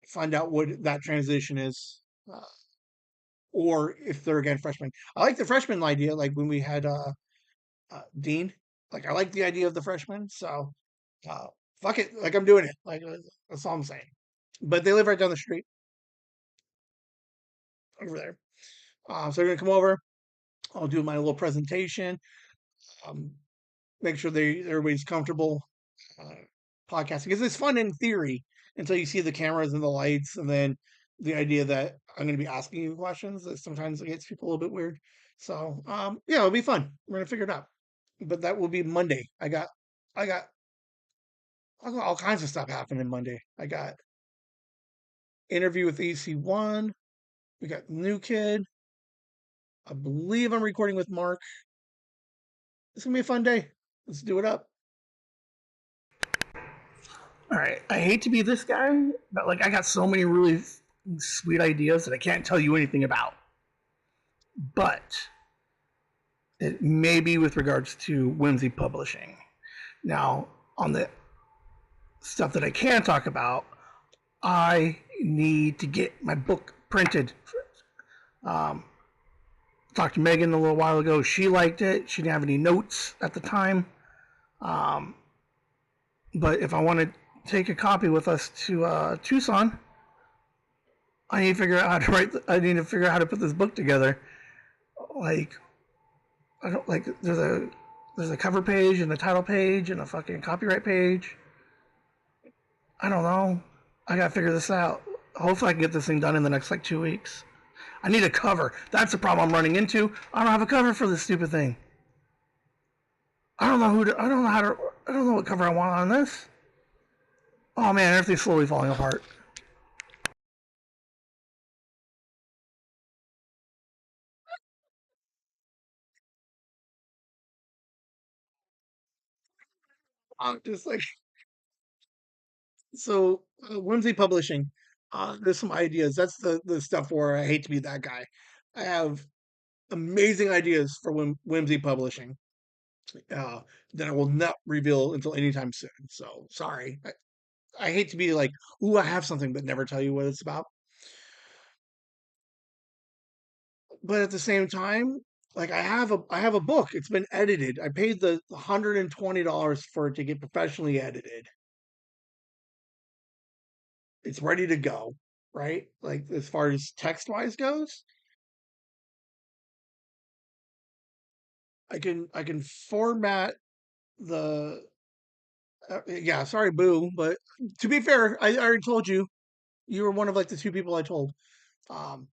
find out what that transition is, uh, or if they're again freshmen. I like the freshman idea, like when we had Dean. Like I like the idea of the freshman. So uh, fuck it, like I'm doing it. Like that's all I'm saying. But they live right down the street over there. So they're gonna come over. I'll do my little presentation. Um, make sure everybody's comfortable uh, podcasting because it's fun in theory until you see the cameras and the lights, and then the idea that I'm going to be asking you questions that sometimes it gets people a little bit weird. So yeah, it'll be fun. We're gonna figure it out. But that will be Monday. I got I got all kinds of stuff happening Monday. I got interview with EC1. We got new kid. I believe I'm recording with Mark. It's gonna be a fun day. Let's do it up. All right, I hate to be this guy, but like I got so many really sweet ideas that I can't tell you anything about. But it may be with regards to Whimsy Publishing. Now, on the stuff that I can talk about, I need to get my book printed. Um, Talked to Megan a little while ago. She liked it. She didn't have any notes at the time. Um, but if I want to take a copy with us to Tucson, I need to figure out how to write. I need to figure out how to put this book together. Like, I don't like. There's a cover page and a title page and a fucking copyright page. I don't know. I gotta figure this out. Hopefully, I can get this thing done in the next like 2 weeks. I need a cover. That's the problem I'm running into. I don't have a cover for this stupid thing. I don't know who to. I don't know how to. I don't know what cover I want on this. Oh man, everything's slowly falling apart. Just like so, Whimsy Publishing. There's some ideas. That's the stuff where I hate to be that guy. I have amazing ideas for Whimsy Publishing uh, that I will not reveal until anytime soon. So sorry. I hate to be like, ooh, I have something, but never tell you what it's about. But at the same time, like I have a book. It's been edited. I paid the $120 for it to get professionally edited. It's ready to go, right? Like as far as text wise goes, I can format the yeah. Sorry, boo. But to be fair, I already told you you were one of like the two people I told. Um,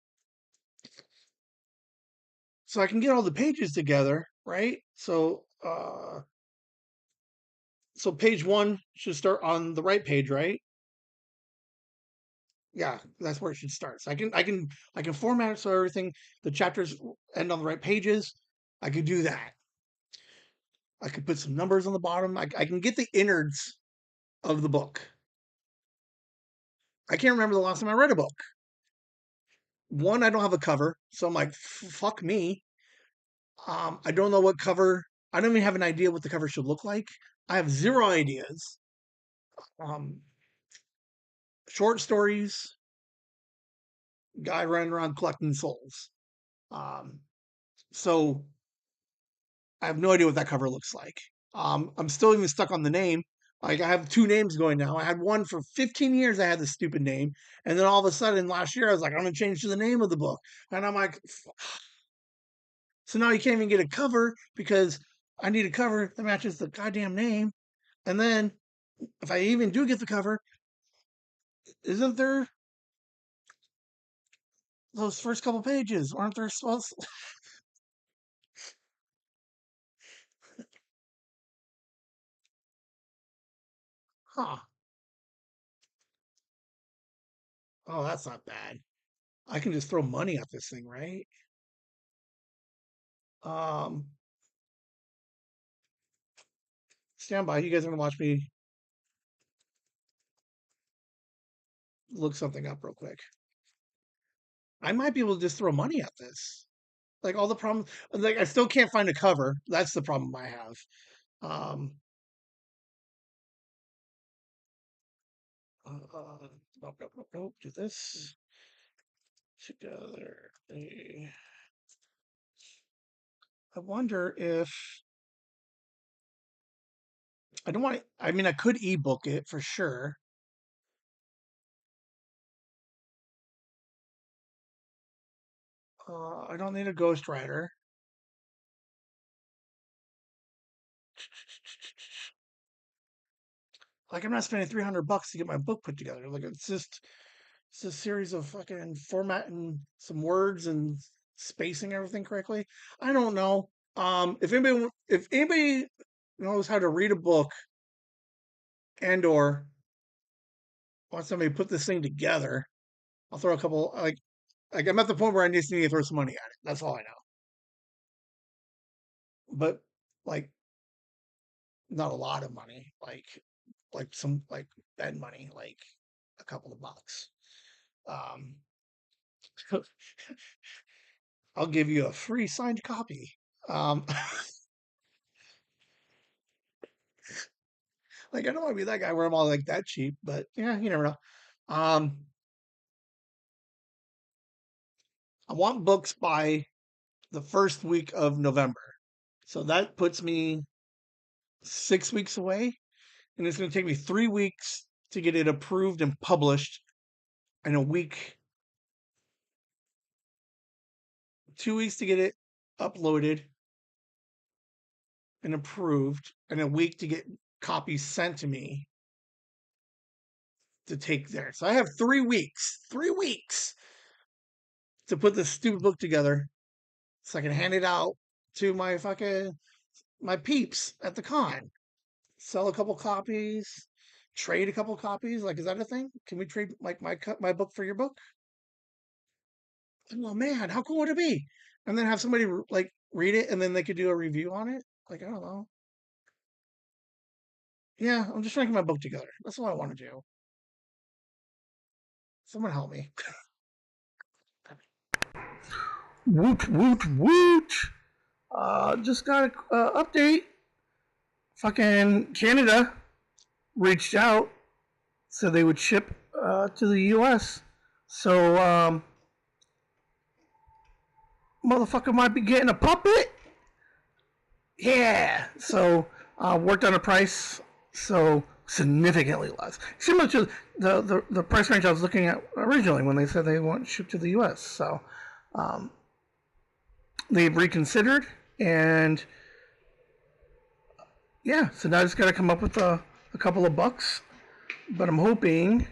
so I can get all the pages together, right? So page one should start on the right page, right? Yeah, that's where it should start. So I can format it so everything the chapters end on the right pages. I could do that. I could put some numbers on the bottom. I can get the innards of the book. I can't remember the last time I read a book. One, I don't have a cover, so I'm like, fuck me. I don't know what cover. I don't even have an idea what the cover should look like. I have zero ideas. Um, Short stories, guy running around collecting souls. Um, so I have no idea what that cover looks like. I'm still even stuck on the name. Like I have two names going now. I had one for 15 years. I had this stupid name, and then all of a sudden last year I was like, I'm gonna change to the name of the book, and I'm like, so now you can't even get a cover because I need a cover that matches the goddamn name. And then if I even do get the cover, isn't there those first couple pages? Aren't there supposed? Huh? Oh, that's not bad. I can just throw money at this thing, right? Um, Stand by. You guys are gonna watch me look something up real quick. I might be able to just throw money at this. Like all the problems, like I still can't find a cover. That's the problem I have. Um, nope, nope, nope, nope. Do this together. I wonder if I don't want. I mean, I could ebook it for sure. I don't need a ghostwriter. Like I'm not spending $300 to get my book put together. Like it's just It's a series of fucking formatting some words and spacing everything correctly. I don't know. If anybody knows how to read a book and or wants somebody to put this thing together, I'll throw a couple like I'm at the point where I just need to throw some money at it. That's all I know. But like not a lot of money. Like some like bed money, like a couple of bucks. Um I'll give you a free signed copy. Um like I don't want to be that guy where I'm all like that cheap, but yeah, you never know. Um I want books by the first week of November. So that puts me 6 weeks away, and it's going to take me 3 weeks to get it approved and published, and a week, 2 weeks to get it uploaded and approved, and a week to get copies sent to me to take there. So I have 3 weeks to put this stupid book together so I can hand it out to my peeps at the con. Sell a couple copies, trade a couple copies. Like, is that a thing? Can we trade like my book for your book? Oh man, how cool would it be? And then have somebody like read it, and then they could do a review on it. Like, I don't know. Yeah, I'm just trying to get my book together. That's what I want to do. Someone help me. Woot woot woot! Just got a update. Fucking Canada reached out so they would ship to the U.S. So motherfucker might be getting a puppet. Yeah. So worked on a price so significantly less, similar to the price range I was looking at originally when they said they want shipped to the U.S. So they've reconsidered, and yeah, so now I just got to come up with a couple of bucks, but I'm hoping,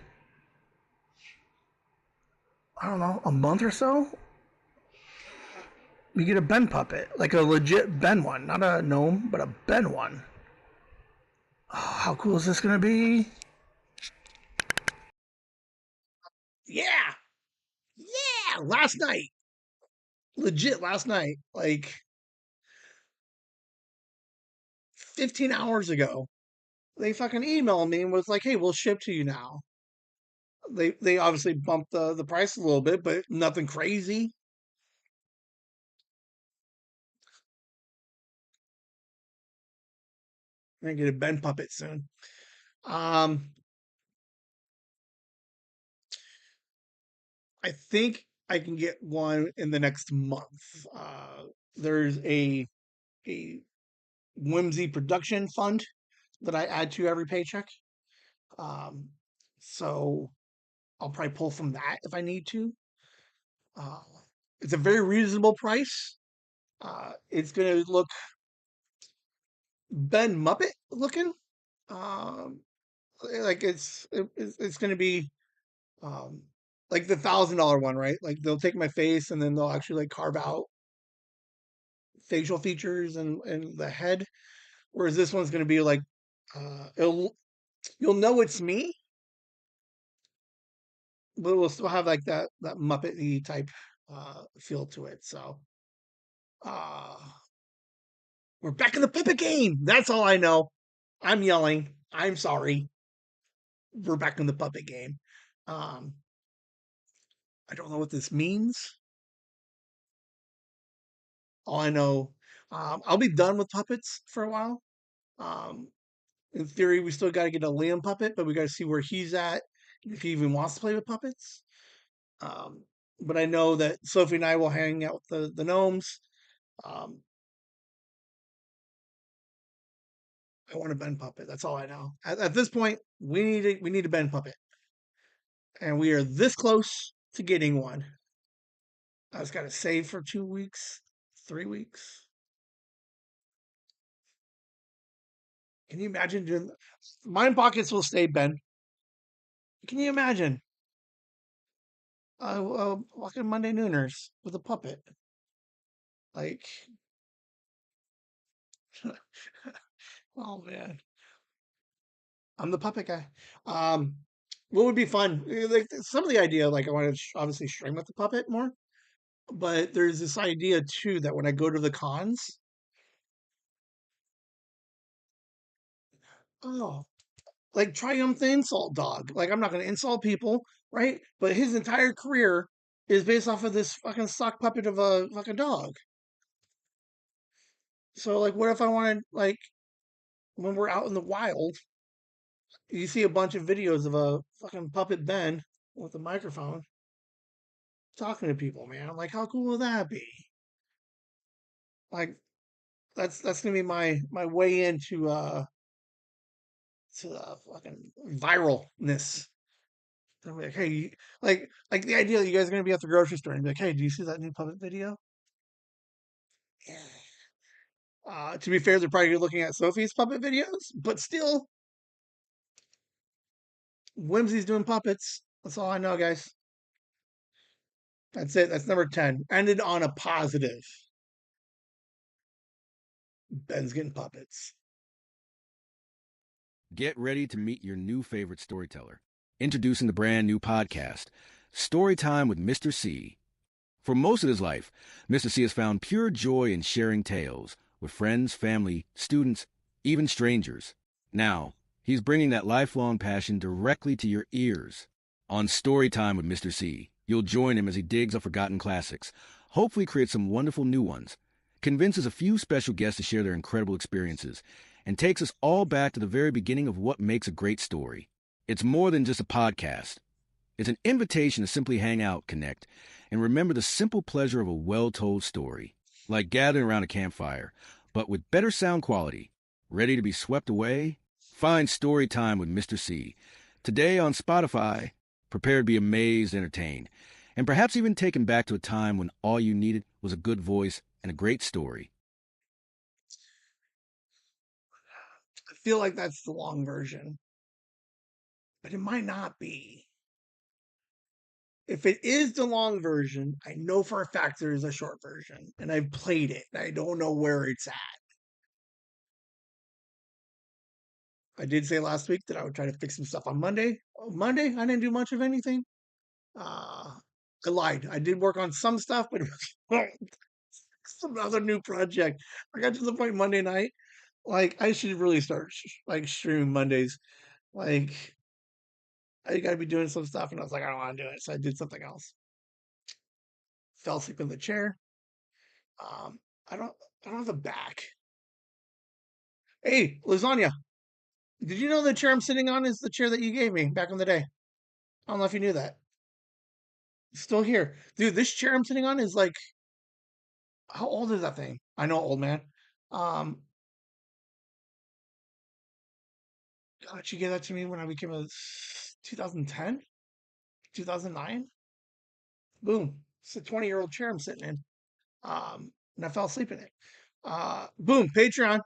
I don't know, a month or so we get a Ben puppet, like a legit Ben one, not a gnome, but a Ben one. Oh, how cool is this gonna be? Yeah, yeah. Last night, legit last night, like 15 hours ago, they fucking emailed me and was like, "Hey, we'll ship to you now." They obviously bumped the price a little bit, but nothing crazy. I'm gonna get a Ben puppet soon. Um, I think I can get one in the next month. There's a Whimsy production fund that I add to every paycheck. Um, so I'll probably pull from that if I need to. Uh, it's a very reasonable price. It's gonna look Ben Muppet looking. Um, like it's gonna be um like the $1,000 one, right? Like they'll take my face and then they'll actually like carve out facial features and the head. Whereas this one's gonna be like you'll know it's me, but we'll still have like that Muppet type feel to it. So uh we're back in the puppet game. That's all I know. I'm yelling. I'm sorry. We're back in the puppet game. Um I don't know what this means. All I know, I'll be done with puppets for a while. Um, in theory, we still got to get a Liam puppet, but we got to see where he's at, if he even wants to play with puppets. Um, but I know that Sophie and I will hang out with the gnomes. Um, I want a Ben puppet. That's all I know. At this point, we need a Ben puppet, and we are this close to getting one. I just got to save for 2 weeks, 3 weeks. Can you imagine doing? Mine pockets will stay, Ben. Can you imagine? Fucking Monday Nooners with a puppet. Like, oh man, I'm the puppet guy. Um, what would be fun? Like some of the idea, like I want to obviously stream with the puppet more, but there's this idea too that when I go to the cons, oh, like Triumph the Insult Dog. Like I'm not going to insult people, right? But his entire career is based off of this fucking sock puppet of a fucking dog. So like, what if I wanted like when we're out in the wild, you see a bunch of videos of a fucking puppet Ben with a microphone talking to people, man. Like, how cool would that be? Like, that's gonna be my way into to fucking viralness. I'm like, hey, like the idea that you guys are gonna be at the grocery store and be like, hey, do you see that new puppet video? Yeah. To be fair, they're probably looking at Sophie's puppet videos, but still, Whimsy's doing puppets. That's all I know, guys. That's it. That's number 10. Ended on a positive. Ben's getting puppets. Get ready to meet your new favorite storyteller. Introducing the brand new podcast, Storytime with Mr. C. For most of his life, Mr. C has found pure joy in sharing tales with friends, family, students, even strangers. Now, he's bringing that lifelong passion directly to your ears. On Storytime with Mr. C, you'll join him as he digs up forgotten classics, hopefully creates some wonderful new ones, convinces a few special guests to share their incredible experiences, and takes us all back to the very beginning of what makes a great story. It's more than just a podcast. It's an invitation to simply hang out, connect, and remember the simple pleasure of a well-told story, like gathering around a campfire, but with better sound quality. Ready to be swept away? Find Story Time with Mr. C. Today on Spotify. Prepare to be amazed, entertained, and perhaps even taken back to a time when all you needed was a good voice and a great story. I feel like that's the long version, but it might not be. If it is the long version, I know for a fact there is a short version, and I've played it. And I don't know where it's at. I did say last week that I would try to fix some stuff on Monday. Monday, I didn't do much of anything. Uh, I lied. I did work on some stuff, but it was some other new project. I got to the point Monday night, like I should really start like streaming Mondays. Like I got to be doing some stuff, and I was like, I don't want to do it, so I did something else. Fell asleep in the chair. Um, I don't, I don't have a back. Hey, lasagna. Did you know the chair I'm sitting on is the chair that you gave me back in the day? I don't know if you knew that. It's still here, dude. This chair I'm sitting on is like, how old is that thing? I know, old man. Um, God, you gave that to me when I became a 2010, 2009. Boom. It's a 20-year-old chair I'm sitting in. And I fell asleep in it. Boom. Patreon.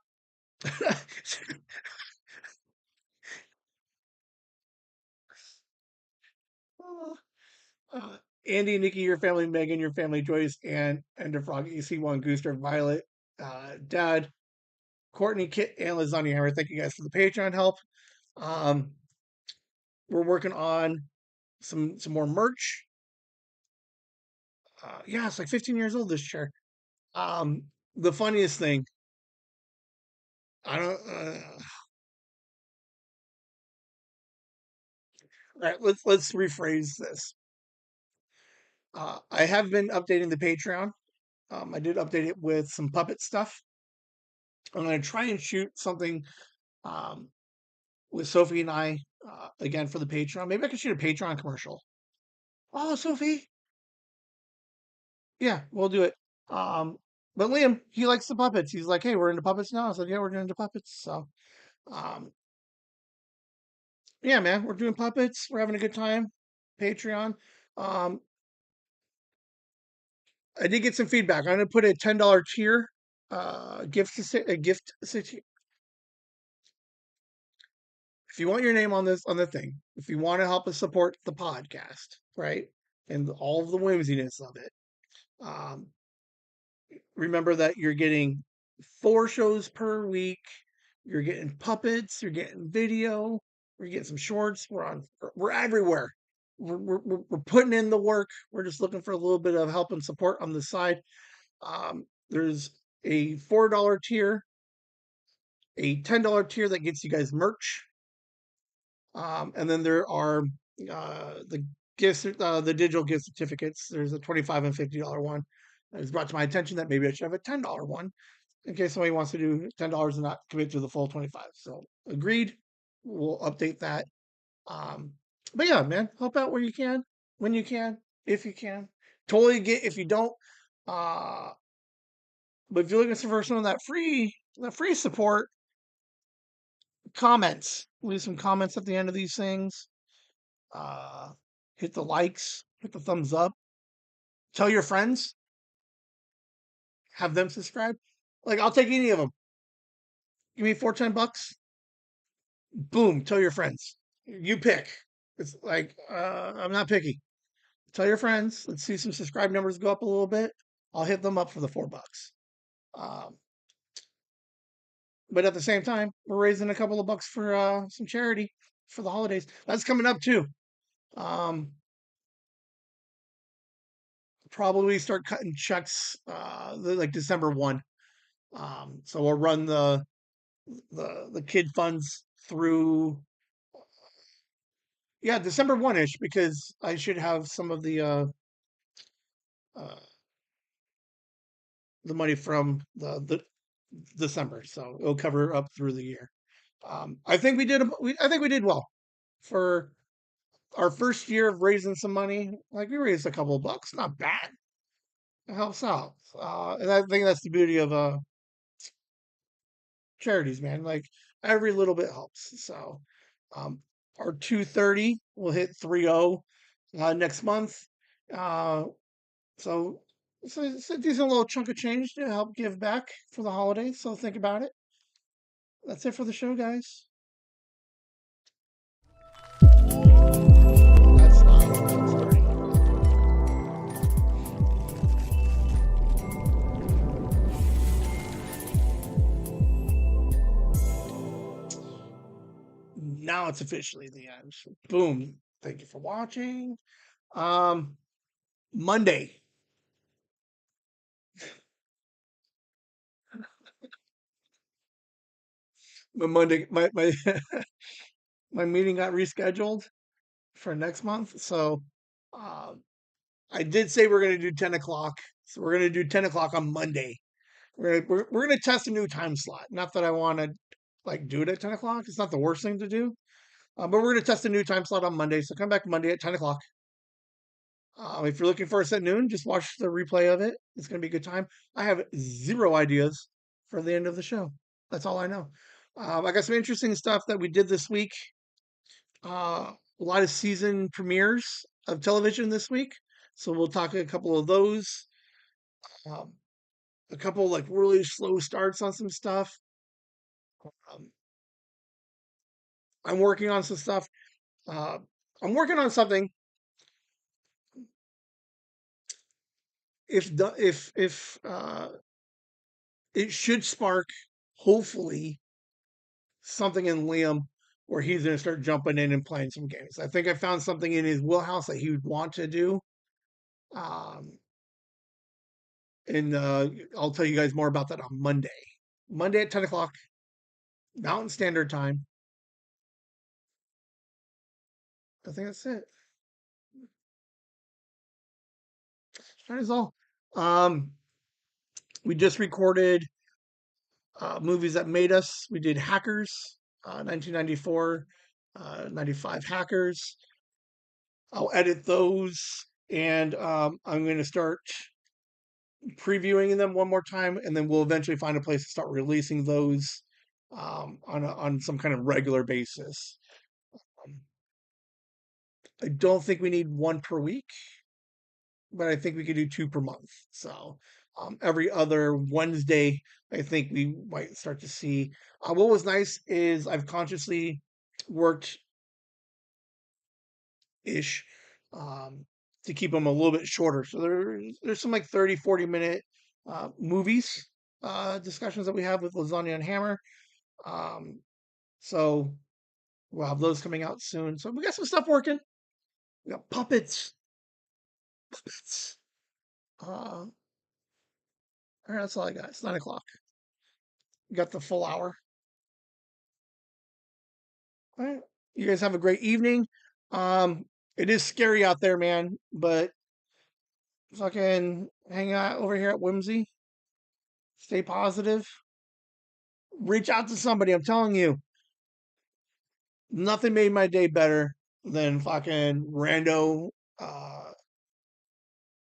uh, Andy, Nikki, your family, Megan, your family, Joyce, and the Frog, EC1, Gooster, Violet, Dad, Courtney, Kit, and Lasagna Hammer. Thank you guys for the Patreon help. Um, we're working on some more merch. Yeah, it's like 15 years old, this chair. Um, the funniest thing, I don't. All right, let's rephrase this. I have been updating the Patreon. I did update it with some puppet stuff. I'm going to try and shoot something um, with Sophie and I again for the Patreon. Maybe I could shoot a Patreon commercial. Oh, Sophie. Yeah, we'll do it. Um, but Liam, he likes the puppets. He's like, hey, we're into puppets now. I said, yeah, we're into puppets. So, um, yeah, man, we're doing puppets. We're having a good time. Patreon. Um, I did get some feedback. I'm going to put a $10 tier a gift. If you want your name on this on the thing, if you want to help us support the podcast, right? and all of the whimsiness of it. Um, Remember that you're getting 4 shows per week. You're getting puppets. You're getting video. We're getting some shorts. We're everywhere. We're putting in the work. We're just looking for a little bit of help and support on the side. There's a $4 tier, a $10 tier that gets you guys merch, and then there are the the digital gift certificates. There's a $25 and $50 one. It was brought to my attention that maybe I should have a $10 one in case somebody wants to do $10 and not commit to the full 25. So agreed. We'll update that. Um, but yeah, man, help out where you can, when you can, if you can. Totally get if you don't. Uh, but if you're looking for some of that free support, comments. Leave some comments at the end of these things. Uh, Hit the likes, hit the thumbs up. Tell your friends, have them subscribe. Like I'll take any of them. Give me $4-10. Boom. Tell your friends. You pick. It's like I'm not picky. Tell your friends. Let's see some subscribe numbers go up a little bit. I'll hit them up for the $4. Um, but at the same time, we're raising a couple of bucks for some charity for the holidays. That's coming up too. Um, Probably start cutting checks like December 1. So we'll run the kid funds through December 1ish because I should have some of uh the money from the December, so it'll cover up through the year. I think we did well for our first year of raising some money. Like we raised a couple of bucks, not bad. It helps out, and I think that's the beauty of charities, man. Like every little bit helps. So, um, our 230 will hit 30 next month. Uh, so it's a decent little chunk of change to help give back for the holidays. So think about it. That's it for the show, guys. That's starting. Now it's officially the end. Boom. Thank you for watching. Um, Monday. My my meeting got rescheduled for next month. So uh, I did say we're going to do 10 o'clock. So we're going to do 10 o'clock on Monday. We're going to test a new time slot. Not that I want to like do it at 10 o'clock. It's not the worst thing to do. But we're going to test a new time slot on Monday. So come back Monday at 10 o'clock. If you're looking for us at noon, just watch the replay of it. It's going to be a good time. I have zero ideas for the end of the show. That's all I know. I got some interesting stuff that we did this week. A lot of season premieres of television this week. So we'll talk a couple of those. Um, a couple like really slow starts on some stuff. Um, I'm working on some stuff. Uh, I'm working on something. If it should spark, hopefully, something in Liam where he's going to start jumping in and playing some games. I think I found something in his wheelhouse that he would want to do. Um, and I'll tell you guys more about that on Monday. Monday at 10 o'clock, Mountain Standard Time. I think that's it. That is all. Um, we just recorded movies that made us. We did Hackers, 1994, 95 Hackers. I'll edit those, and I'm going to start previewing them one more time, and then we'll eventually find a place to start releasing those on some kind of regular basis. Um, I don't think we need one per week, but I think we could do 2 per month. So every other Wednesday, I think we might start to see. What was nice is I've consciously worked ish um, to keep them a little bit shorter. So there's some like 30, 40-minute movies discussions that we have with Lasagna and Hammer. So we'll have those coming out soon. So we got some stuff working. We got puppets. Puppets. All right, that's all I got. It's 9 o'clock. We got the full hour. All right. You guys have a great evening. Um, it is scary out there, man, but fucking hang out over here at Whimsy. Stay positive. Reach out to somebody. I'm telling you, nothing made my day better than fucking rando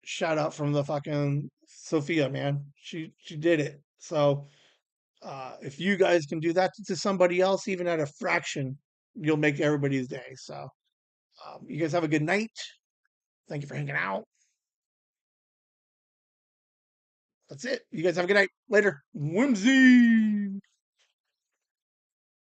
shout out from the fucking Sophia, man. She did it. So if you guys can do that to somebody else, even at a fraction, you'll make everybody's day. So you guys have a good night. Thank you for hanging out. That's it. You guys have a good night. Later. Whimsy.